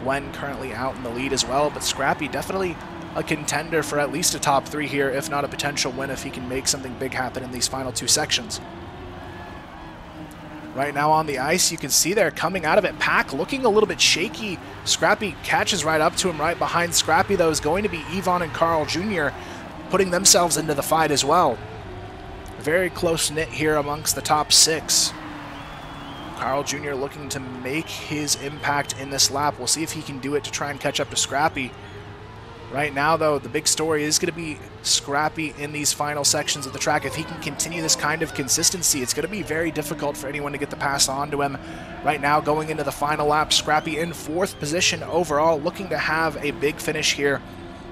Gwen currently out in the lead as well, but Scrapie definitely a contender for at least a top 3 here, if not a potential win if he can make something big happen in these final 2 sections. Right now on the ice, you can see there coming out of it, Pack looking a little bit shaky. Scrapie catches right up to him. Right behind Scrapie, though, is going to be Yvonne and Carl Jr., putting themselves into the fight as well. Very close knit here amongst the top 6. Carl Jr. looking to make his impact in this lap. We'll see if he can do it to try and catch up to Scrapie. Right now, though, the big story is going to be Scrapie in these final sections of the track. If he can continue this kind of consistency, it's going to be very difficult for anyone to get the pass on to him. Right now, going into the final lap, Scrapie in 4th position overall, looking to have a big finish here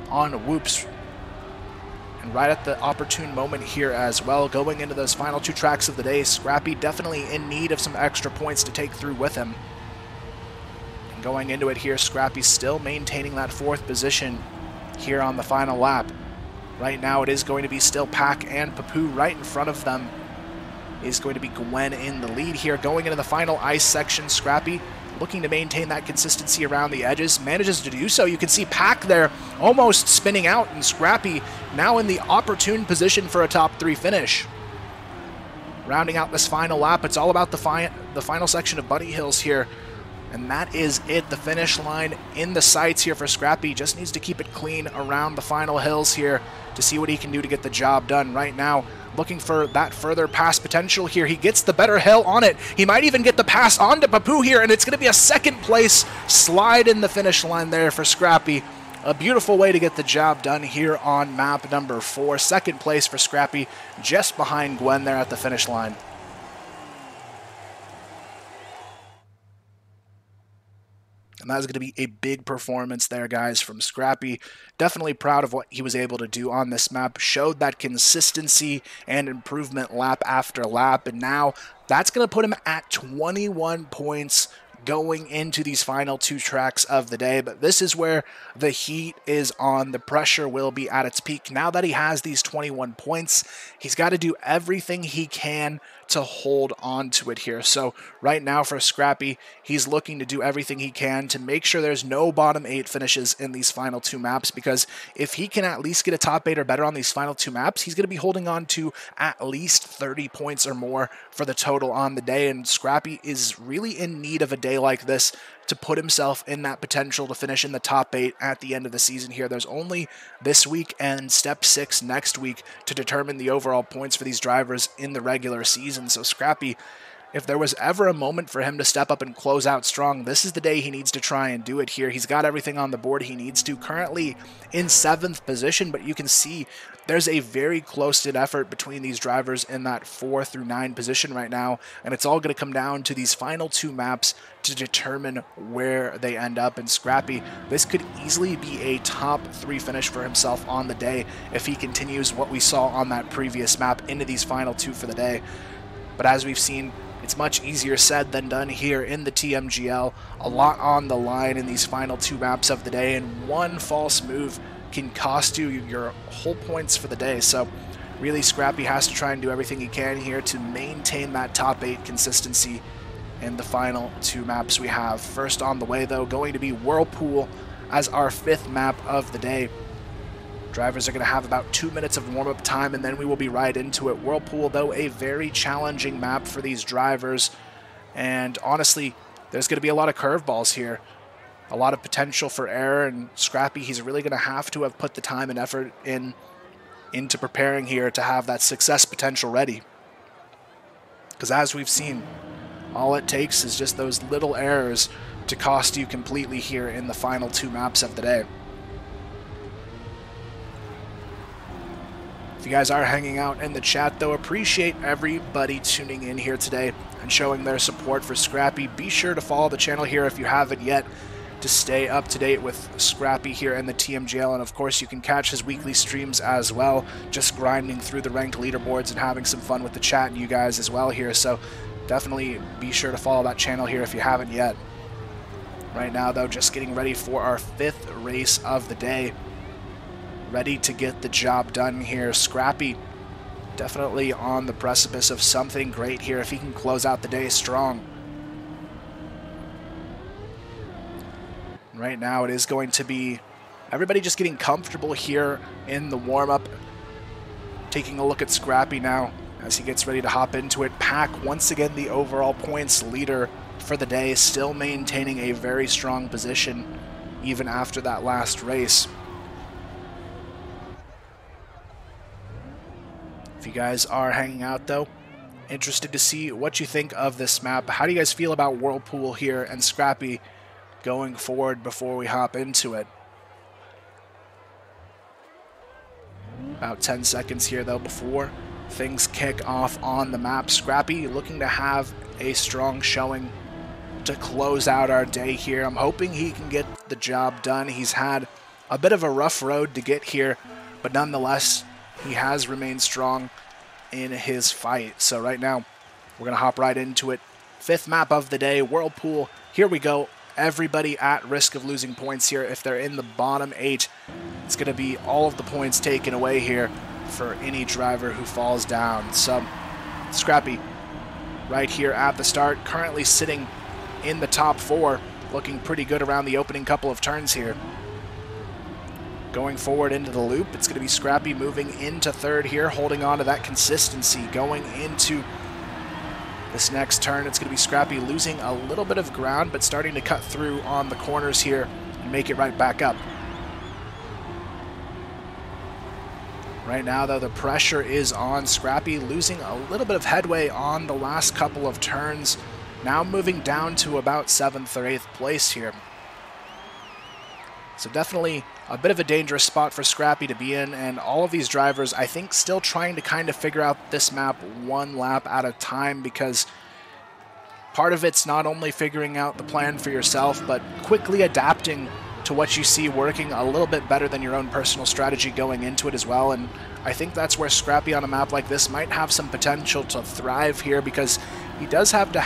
on whoops. And right at the opportune moment here as well, going into those final 2 tracks of the day, Scrapie definitely in need of some extra points to take through with him. And going into it here, Scrapie still maintaining that 4th position here on the final lap. Right now it is going to be still Pack and Papu. Right in front of them is going to be Gwen in the lead here. Going into the final ice section, Scrapie looking to maintain that consistency around the edges, manages to do so. You can see Pack there almost spinning out, and Scrapie now in the opportune position for a top 3 finish. Rounding out this final lap, it's all about the final section of Bunny Hills here, and that is it. The finish line in the sights here for Scrapie. Just needs to keep it clean around the final hills here to see what he can do to get the job done. Right now, looking for that further pass potential here. He gets the better hill on it. He might even get the pass onto Papu here, and it's going to be a 2nd place slide in the finish line there for Scrapie. A beautiful way to get the job done here on map number 4. 2nd place for Scrapie, just behind Gwen there at the finish line. And that's going to be a big performance there, guys, from Scrapie. Definitely proud of what he was able to do on this map. Showed that consistency and improvement lap after lap. And now that's going to put him at 21 points going into these final 2 tracks of the day. But this is where the heat is on. The pressure will be at its peak. Now that he has these 21 points, he's got to do everything he can to hold on to it here. So right now for Scrapie, he's looking to do everything he can to make sure there's no bottom 8 finishes in these final 2 maps, because if he can at least get a top 8 or better on these final 2 maps, he's going to be holding on to at least 30 points or more for the total on the day. And Scrapie is really in need of a day like this to put himself in that potential to finish in the top 8 at the end of the season here. There's only this week and step 6 next week to determine the overall points for these drivers in the regular season. So Scrapie if there was ever a moment for him to step up and close out strong, this is the day he needs to try and do it here. He's got everything on the board he needs to. Currently in 7th position, but you can see there's a very close-knit effort between these drivers in that 4 through 9 position right now, and it's all going to come down to these final 2 maps to determine where they end up. And Scrapie, this could easily be a top 3 finish for himself on the day if he continues what we saw on that previous map into these final 2 for the day. But as we've seen, it's much easier said than done here in the TMGL. A lot on the line in these final 2 maps of the day, and one false move can cost you your whole points for the day. So really, Scrapie has to try and do everything he can here to maintain that top 8 consistency in the final 2 maps we have. First on the way, though, going to be Whirlpool as our 5th map of the day. Drivers are going to have about 2 minutes of warm-up time, and then we will be right into it. Whirlpool, though, a very challenging map for these drivers, and honestly, there's going to be a lot of curveballs here. A lot of potential for error, and Scrapie, he's really going to have put the time and effort into preparing here to have that success potential ready. Because as we've seen, all it takes is just those little errors to cost you completely here in the final 2 maps of the day. If you guys are hanging out in the chat, though, appreciate everybody tuning in here today and showing their support for Scrapie. Be sure to follow the channel here if you haven't yet to stay up to date with Scrapie here in the TMGL, and of course you can catch his weekly streams as well, just grinding through the ranked leaderboards and having some fun with the chat and you guys as well here. So definitely be sure to follow that channel here if you haven't yet. Right now, though, just getting ready for our 5th race of the day. Ready to get the job done here. Scrapie definitely on the precipice of something great here if he can close out the day strong. Right now it is going to be everybody just getting comfortable here in the warm-up. Taking a look at Scrapie now as he gets ready to hop into it. Pack, once again the overall points leader for the day, still maintaining a very strong position even after that last race. If you guys are hanging out, though, interested to see what you think of this map. How do you guys feel about Whirlpool here and Scrapie going forward before we hop into it? About 10 seconds here, though, before things kick off on the map. Scrapie looking to have a strong showing to close out our day here. I'm hoping he can get the job done. He's had a bit of a rough road to get here, but nonetheless, he has remained strong in his fight. So right now, we're going to hop right into it. 5th map of the day, Whirlpool. Here we go. Everybody at risk of losing points here. If they're in the bottom 8, it's going to be all of the points taken away here for any driver who falls down. So Scrapie right here at the start, currently sitting in the top 4, looking pretty good around the opening couple of turns here. Going forward into the loop, it's going to be Scrapie moving into 3rd here, holding on to that consistency. Going into this next turn, it's going to be Scrapie losing a little bit of ground, but starting to cut through on the corners here and make it right back up. Right now, though, the pressure is on Scrapie, losing a little bit of headway on the last couple of turns. Now moving down to about 7th or 8th place here. So definitely a bit of a dangerous spot for Scrapie to be in, and all of these drivers, I think, still trying to kind of figure out this map one lap at a time, because part of it's not only figuring out the plan for yourself, but quickly adapting to what you see working a little bit better than your own personal strategy going into it as well. And I think that's where Scrapie on a map like this might have some potential to thrive here, because he does tend to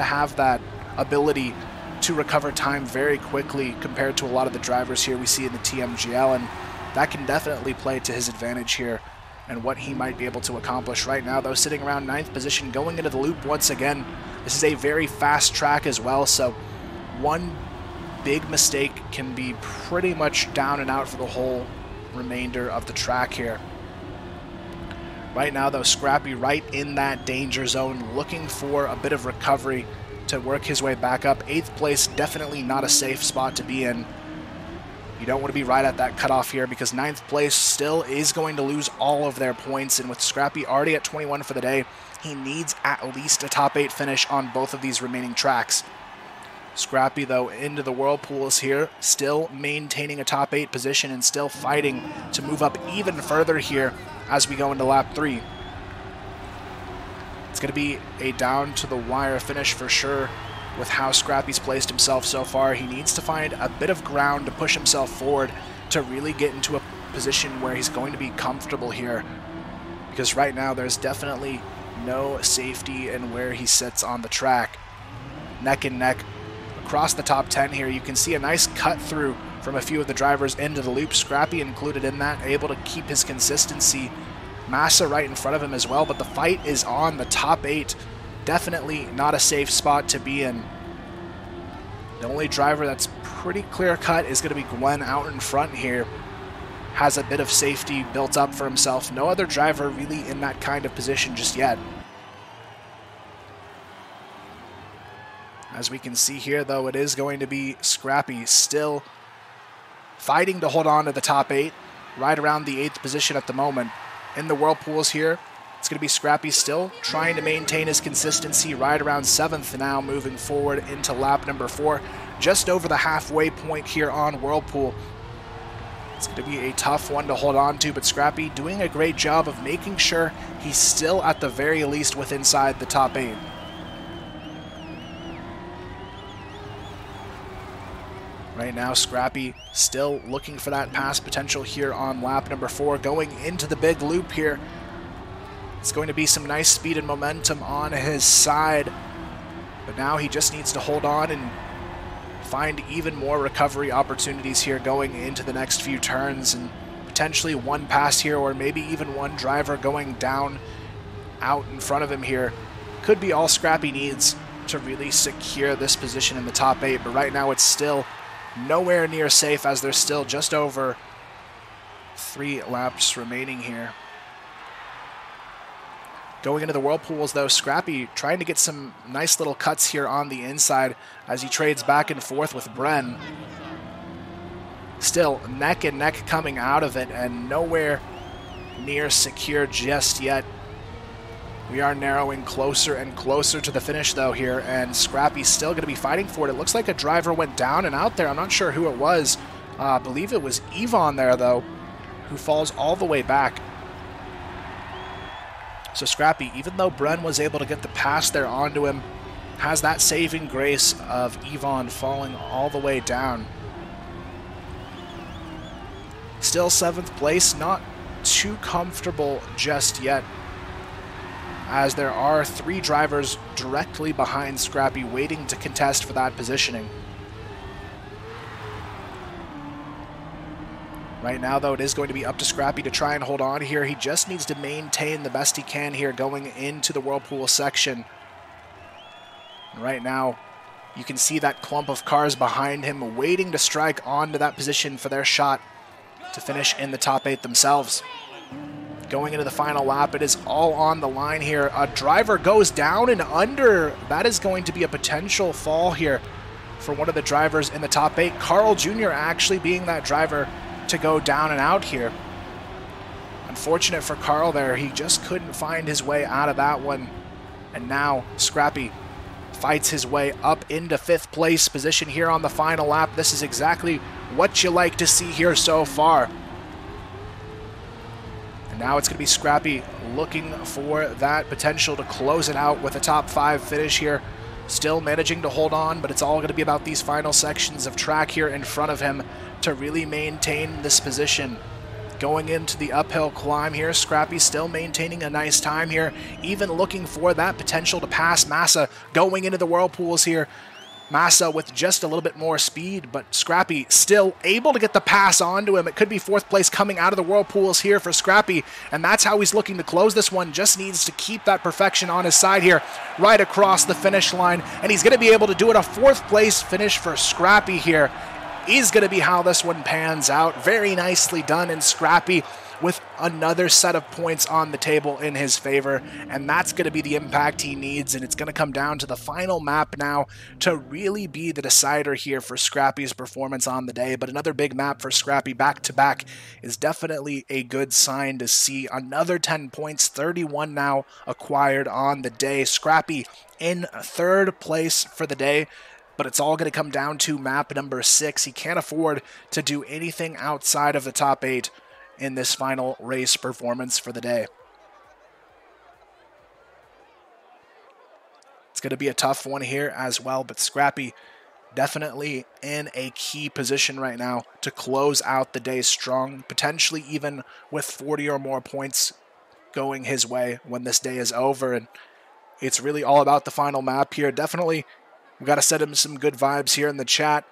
have that ability to recover time very quickly compared to a lot of the drivers here we see in the TMGL, and that can definitely play to his advantage here and what he might be able to accomplish. Right now, though, sitting around 9th position, going into the loop once again. This is a very fast track as well, so one big mistake can be pretty much down and out for the whole remainder of the track here. Right now, though, Scrapie right in that danger zone, looking for a bit of recovery to work his way back up. 8th place, definitely not a safe spot to be in. You don't want to be right at that cutoff here because 9th place still is going to lose all of their points. And with Scrapie already at 21 for the day, he needs at least a top 8 finish on both of these remaining tracks. Scrapie, though, into the Whirlpools here, still maintaining a top 8 position and still fighting to move up even further here as we go into lap 3. It's going to be a down-to-the-wire finish for sure with how Scrapie's placed himself so far. He needs to find a bit of ground to push himself forward to really get into a position where he's going to be comfortable here. Because right now there's definitely no safety in where he sits on the track. Neck and neck across the top 10 here. You can see a nice cut through from a few of the drivers into the loop. Scrapie included in that, able to keep his consistency. Massa right in front of him as well, but the fight is on the top 8. Definitely not a safe spot to be in. The only driver that's pretty clear-cut is going to be Gwen out in front here. Has a bit of safety built up for himself. No other driver really in that kind of position just yet. As we can see here, though, it is going to be Scrapie still fighting to hold on to the top 8, right around the 8th position at the moment. In the Whirlpools here, it's going to be Scrapie still trying to maintain his consistency right around 7th now, moving forward into lap number 4, just over the halfway point here on Whirlpool. It's going to be a tough one to hold on to, but Scrapie doing a great job of making sure he's still at the very least with inside the top 8. Right now, Scrapie still looking for that pass potential here on lap number 4, going into the big loop here. It's going to be some nice speed and momentum on his side, but now he just needs to hold on and find even more recovery opportunities here going into the next few turns, and potentially one pass here or maybe even one driver going down out in front of him here. Could be all Scrapie needs to really secure this position in the top 8, but right now it's still nowhere near safe as there's still just over 3 laps remaining here. Going into the Whirlpools, though, Scrapie trying to get some nice little cuts here on the inside as he trades back and forth with Bren. Still neck and neck coming out of it and nowhere near secure just yet. We are narrowing closer and closer to the finish, though, here, and Scrapie's still going to be fighting for it. It looks like a driver went down and out there. I'm not sure who it was. I believe it was Yvonne there, though, who falls all the way back. So Scrapie, even though Bren was able to get the pass there onto him, has that saving grace of Yvonne falling all the way down. Still 7th place, not too comfortable just yet, as there are 3 drivers directly behind Scrapie waiting to contest for that positioning. Right now, though, it is going to be up to Scrapie to try and hold on here. He just needs to maintain the best he can here going into the Whirlpool section. And right now, you can see that clump of cars behind him waiting to strike onto that position for their shot to finish in the top 8 themselves. Going into the final lap, it is all on the line here. A driver goes down and under. That is going to be a potential fall here for one of the drivers in the top 8. Carl Jr. actually being that driver to go down and out here. Unfortunate for Carl there. He just couldn't find his way out of that one. And now Scrapie fights his way up into 5th place position here on the final lap. This is exactly what you like to see here so far. And now it's going to be Scrapie looking for that potential to close it out with a top 5 finish here. Still managing to hold on, but it's all going to be about these final sections of track here in front of him to really maintain this position. Going into the uphill climb here, Scrapie still maintaining a nice time here, even looking for that potential to pass Massa going into the Whirlpools here. Massa with just a little bit more speed, but Scrapie still able to get the pass onto him. It could be 4th place coming out of the Whirlpools here for Scrapie, and that's how he's looking to close this one. Just needs to keep that perfection on his side here, right across the finish line, and he's going to be able to do it. A 4th place finish for Scrapie here is going to be how this one pans out. Very nicely done, and Scrapie with another set of points on the table in his favor, and that's going to be the impact he needs, and it's going to come down to the final map now to really be the decider here for Scrapie's performance on the day. But another big map for Scrapie back-to-back is definitely a good sign to see. Another 10 points, 31 now acquired on the day. Scrapie in third place for the day, but it's all going to come down to map number 6. He can't afford to do anything outside of the top 8 in this final race performance for the day. It's going to be a tough one here as well, but Scrapie definitely in a key position right now to close out the day strong, potentially even with 40 or more points going his way when this day is over. And it's really all about the final map here. Definitely, we've got to set him some good vibes here in the chat,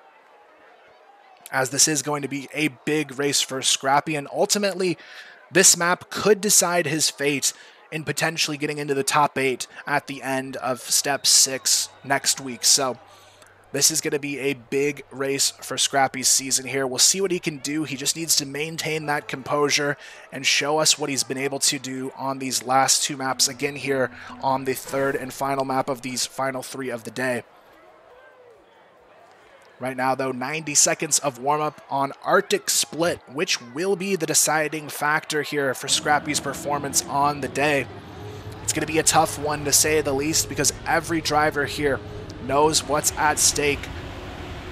as this is going to be a big race for Scrapie, and ultimately this map could decide his fate in potentially getting into the top 8 at the end of Step 6 next week. So this is going to be a big race for Scrapie's season here. We'll see what he can do. He just needs to maintain that composure and show us what he's been able to do on these last 2 maps, again here on the third and final map of these final 3 of the day. Right now, though, 90 seconds of warm-up on Arctic Split, which will be the deciding factor here for Scrapie's performance on the day. It's going to be a tough one, to say the least, because every driver here knows what's at stake,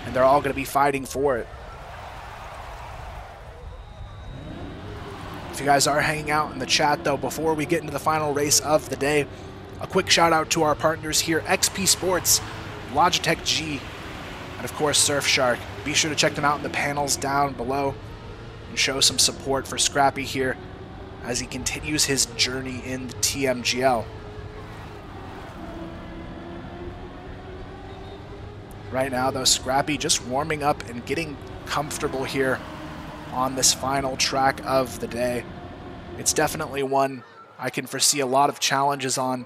and they're all going to be fighting for it. If you guys are hanging out in the chat, though, before we get into the final race of the day, a quick shout-out to our partners here, XP Sports, Logitech G, and of course Surfshark. Be sure to check them out in the panels down below and show some support for Scrapie here as he continues his journey in the TMGL. Right now, though, Scrapie just warming up and getting comfortable here on this final track of the day. It's definitely one I can foresee a lot of challenges on,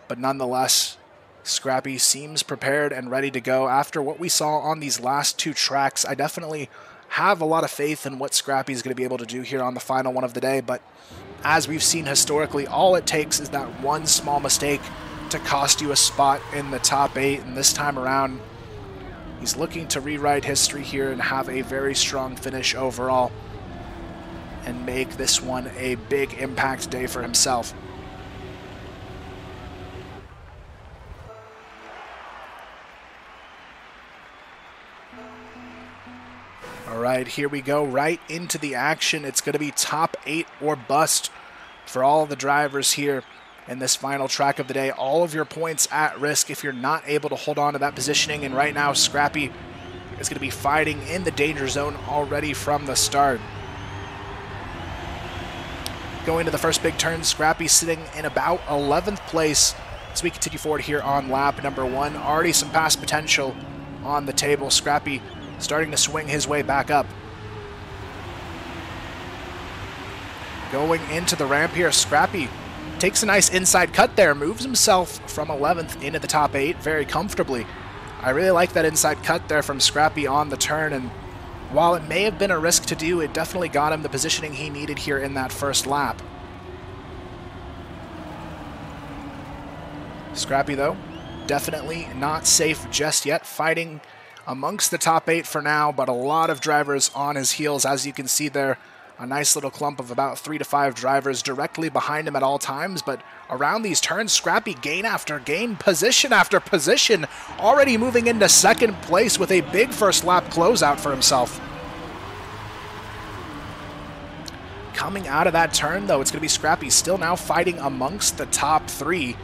but nonetheless, Scrapie seems prepared and ready to go. After what we saw on these last 2 tracks, I definitely have a lot of faith in what Scrapie is going to be able to do here on the final one of the day, but as we've seen historically, all it takes is that one small mistake to cost you a spot in the top 8, and this time around, he's looking to rewrite history here and have a very strong finish overall and make this one a big impact day for himself. All right, here we go, right into the action. It's going to be top 8 or bust for all the drivers here in this final track of the day. All of your points at risk if you're not able to hold on to that positioning, and right now Scrapie is going to be fighting in the danger zone already from the start. Going to the first big turn, Scrapie sitting in about 11th place as we continue forward here on lap number 1. Already some pass potential on the table. Scrapie starting to swing his way back up. Going into the ramp here, Scrapie takes a nice inside cut there, moves himself from 11th into the top 8 very comfortably. I really like that inside cut there from Scrapie on the turn, and while it may have been a risk to do, it definitely got him the positioning he needed here in that first lap. Scrapie, though, definitely not safe just yet, fighting amongst the top 8 for now, but a lot of drivers on his heels. As you can see there, a nice little clump of about 3 to 5 drivers directly behind him at all times, but around these turns, Scrapie gain after gain, position after position, already moving into 2nd place with a big first lap closeout for himself. Coming out of that turn, though, it's going to be Scrapie still now fighting amongst the top 3.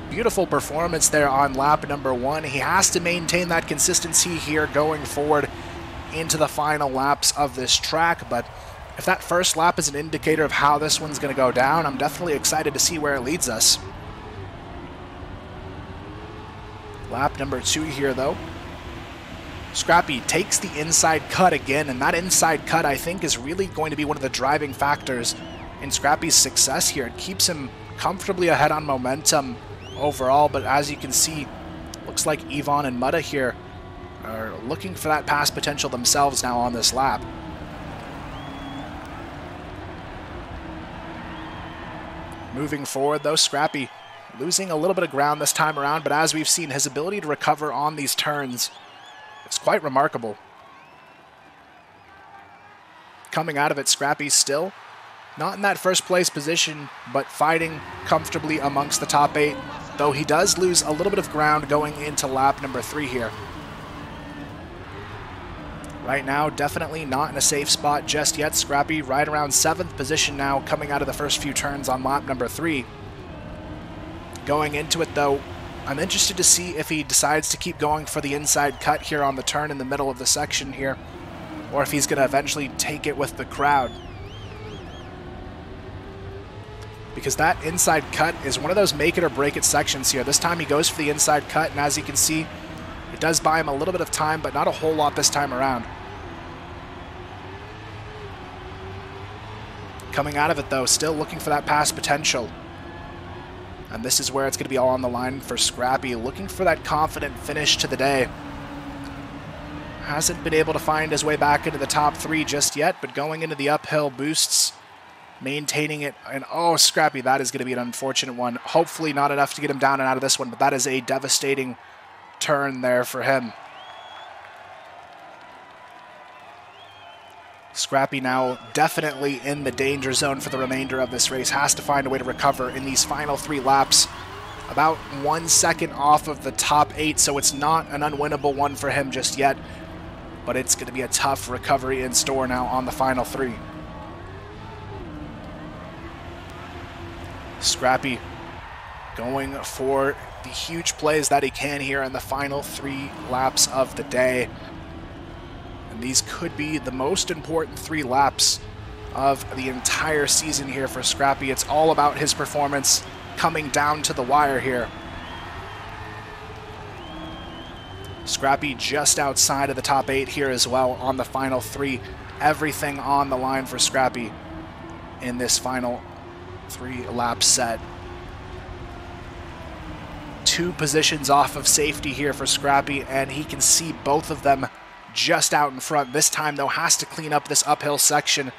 Beautiful performance there on lap number 1. He has to maintain that consistency here going forward into the final laps of this track, but if that first lap is an indicator of how this one's going to go down, I'm definitely excited to see where it leads us. Lap number 2 here, though. Scrapie takes the inside cut again, and that inside cut, I think, is really going to be one of the driving factors in Scrapie's success here. It keeps him comfortably ahead on momentum overall, but as you can see, looks like Yvonne and Mutta here are looking for that pass potential themselves now on this lap. Moving forward, though, Scrapie losing a little bit of ground this time around, but as we've seen, his ability to recover on these turns is quite remarkable. Coming out of it, Scrapie still not in that first place position, but fighting comfortably amongst the top 8, though he does lose a little bit of ground going into lap number 3 here. Right now, definitely not in a safe spot just yet. Scrapie right around 7th position now, coming out of the first few turns on lap number 3. Going into it, though, I'm interested to see if he decides to keep going for the inside cut here on the turn in the middle of the section here, or if he's going to eventually take it with the crowd. Because that inside cut is one of those make it or break it sections here. This time he goes for the inside cut, and as you can see, it does buy him a little bit of time, but not a whole lot this time around. Coming out of it, though, still looking for that pass potential. And this is where it's going to be all on the line for Scrapie, looking for that confident finish to the day. Hasn't been able to find his way back into the top 3 just yet, but going into the uphill boosts, maintaining it, and oh, Scrapie, that is going to be an unfortunate one. Hopefully not enough to get him down and out of this one, but that is a devastating turn there for him. Scrapie now definitely in the danger zone for the remainder of this race. Has to find a way to recover in these final 3 laps. About 1 second off of the top 8, so it's not an unwinnable one for him just yet, but it's going to be a tough recovery in store now on the final 3. Scrapie going for the huge plays that he can here in the final 3 laps of the day. And these could be the most important 3 laps of the entire season here for Scrapie. It's all about his performance coming down to the wire here. Scrapie just outside of the top 8 here as well on the final 3. Everything on the line for Scrapie in this final 3-lap set. 2 positions off of safety here for Scrapie, and he can see both of them just out in front. This time, though, has to clean up this uphill section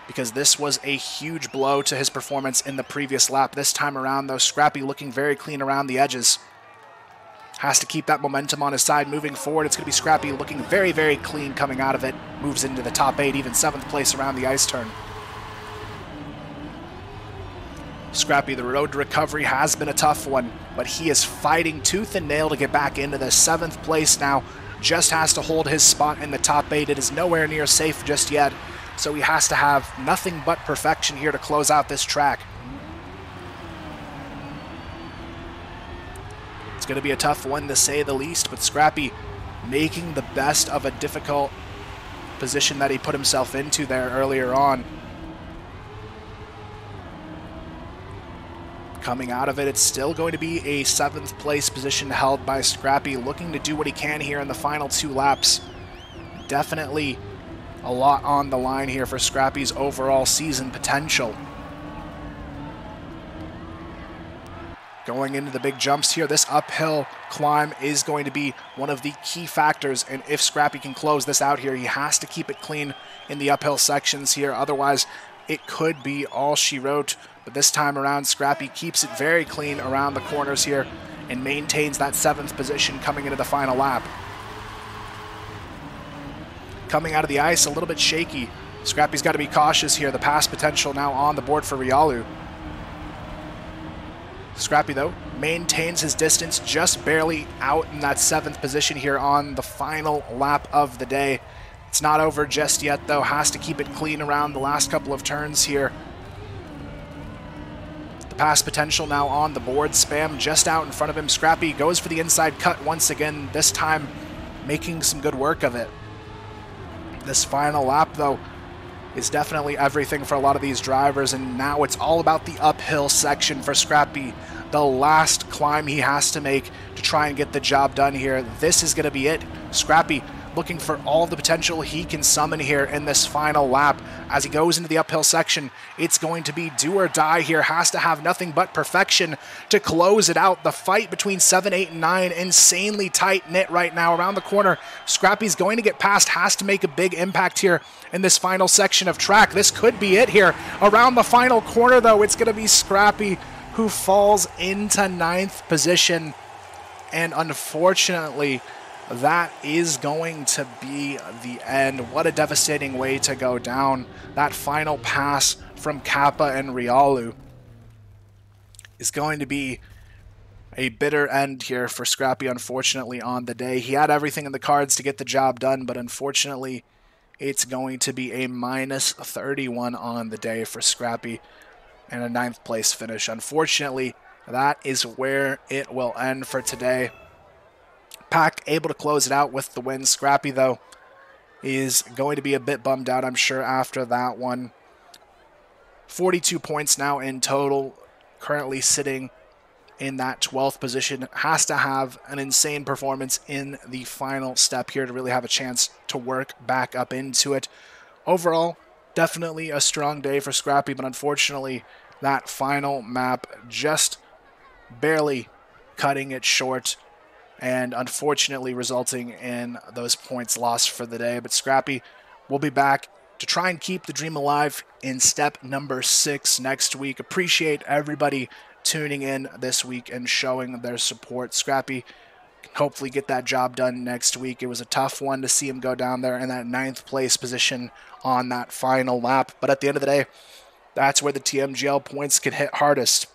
because this was a huge blow to his performance in the previous lap. This time around, though, Scrapie looking very clean around the edges. Has to keep that momentum on his side moving forward. It's going to be Scrapie looking very, very clean coming out of it. Moves into the top 8, even 7th place around the ice turn. Scrapie, the road to recovery has been a tough one, but he is fighting tooth and nail to get back into the 7th place now. Just has to hold his spot in the top 8. It is nowhere near safe just yet, so he has to have nothing but perfection here to close out this track. It's going to be a tough one to say the least, but Scrapie making the best of a difficult position that he put himself into there earlier on. Coming out of it, it's still going to be a 7th place position held by Scrapie, looking to do what he can here in the final 2 laps. Definitely a lot on the line here for Scrapie's overall season potential. Going into the big jumps here, this uphill climb is going to be one of the key factors, and if Scrapie can close this out here, he has to keep it clean in the uphill sections here, otherwise it could be all she wrote. But this time around, Scrapie keeps it very clean around the corners here and maintains that 7th position coming into the final lap. Coming out of the ice, a little bit shaky. Scrapie's got to be cautious here. The pass potential now on the board for Rialu. Scrapie, though, maintains his distance just barely out in that 7th position here on the final lap of the day. It's not over just yet, though. Has to keep it clean around the last couple of turns here. The pass potential now on the board. Spam just out in front of him. Scrapie goes for the inside cut once again, this time making some good work of it. This final lap, though, is definitely everything for a lot of these drivers, and now it's all about the uphill section for Scrapie. The last climb he has to make to try and get the job done here. This is going to be it. Scrapie looking for all the potential he can summon here in this final lap. As he goes into the uphill section, it's going to be do or die here. Has to have nothing but perfection to close it out. The fight between 7, 8, and 9, insanely tight-knit right now. Around the corner, Scrapie's going to get past, has to make a big impact here in this final section of track. This could be it here. Around the final corner, though, it's going to be Scrapie who falls into 9th position. And unfortunately, that is going to be the end. What a devastating way to go down. That final pass from Kappa and Rialu is going to be a bitter end here for Scrapie, unfortunately, on the day. He had everything in the cards to get the job done, but unfortunately, it's going to be a minus 31 on the day for Scrapie and a 9th place finish. Unfortunately, that is where it will end for today. Pack able to close it out with the win. Scrapie, though, is going to be a bit bummed out, I'm sure, after that one. 42 points now in total, currently sitting in that 12th position. Has to have an insane performance in the final step here to really have a chance to work back up into it. Overall, definitely a strong day for Scrapie, but unfortunately, that final map just barely cutting it short and unfortunately resulting in those points lost for the day. But Scrapie will be back to try and keep the dream alive in step number 6 next week. Appreciate everybody tuning in this week and showing their support. Scrapie can hopefully get that job done next week. It was a tough one to see him go down there in that 9th place position on that final lap. But at the end of the day, that's where the TMGL points can hit hardest.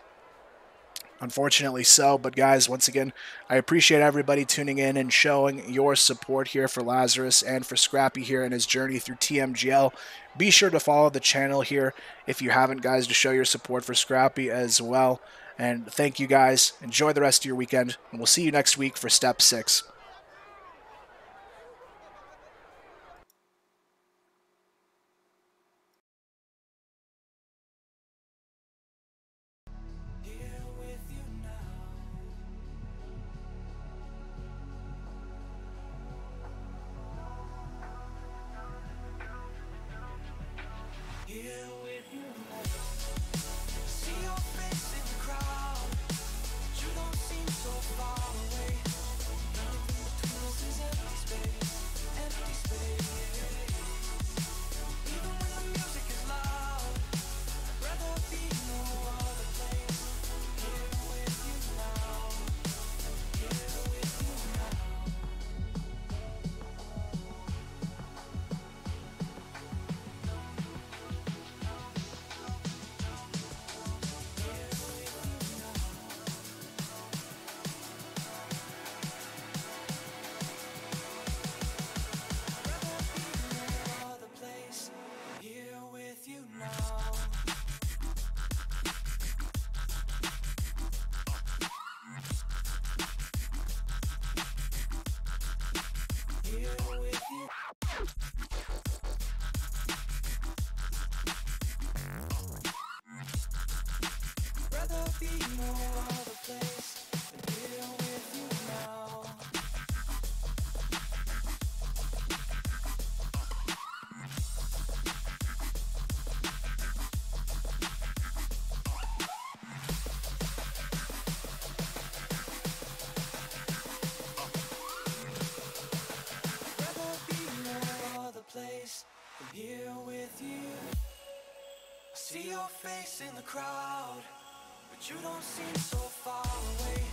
Unfortunately so, but guys, once again, I appreciate everybody tuning in and showing your support here for Lazarus and for Scrapie here in his journey through TMGL. Be sure to follow the channel here if you haven't, guys, to show your support for Scrapie as well. And thank you, guys. Enjoy the rest of your weekend, and we'll see you next week for Step 6. Here with you, I see your face in the crowd, but you don't seem so far away.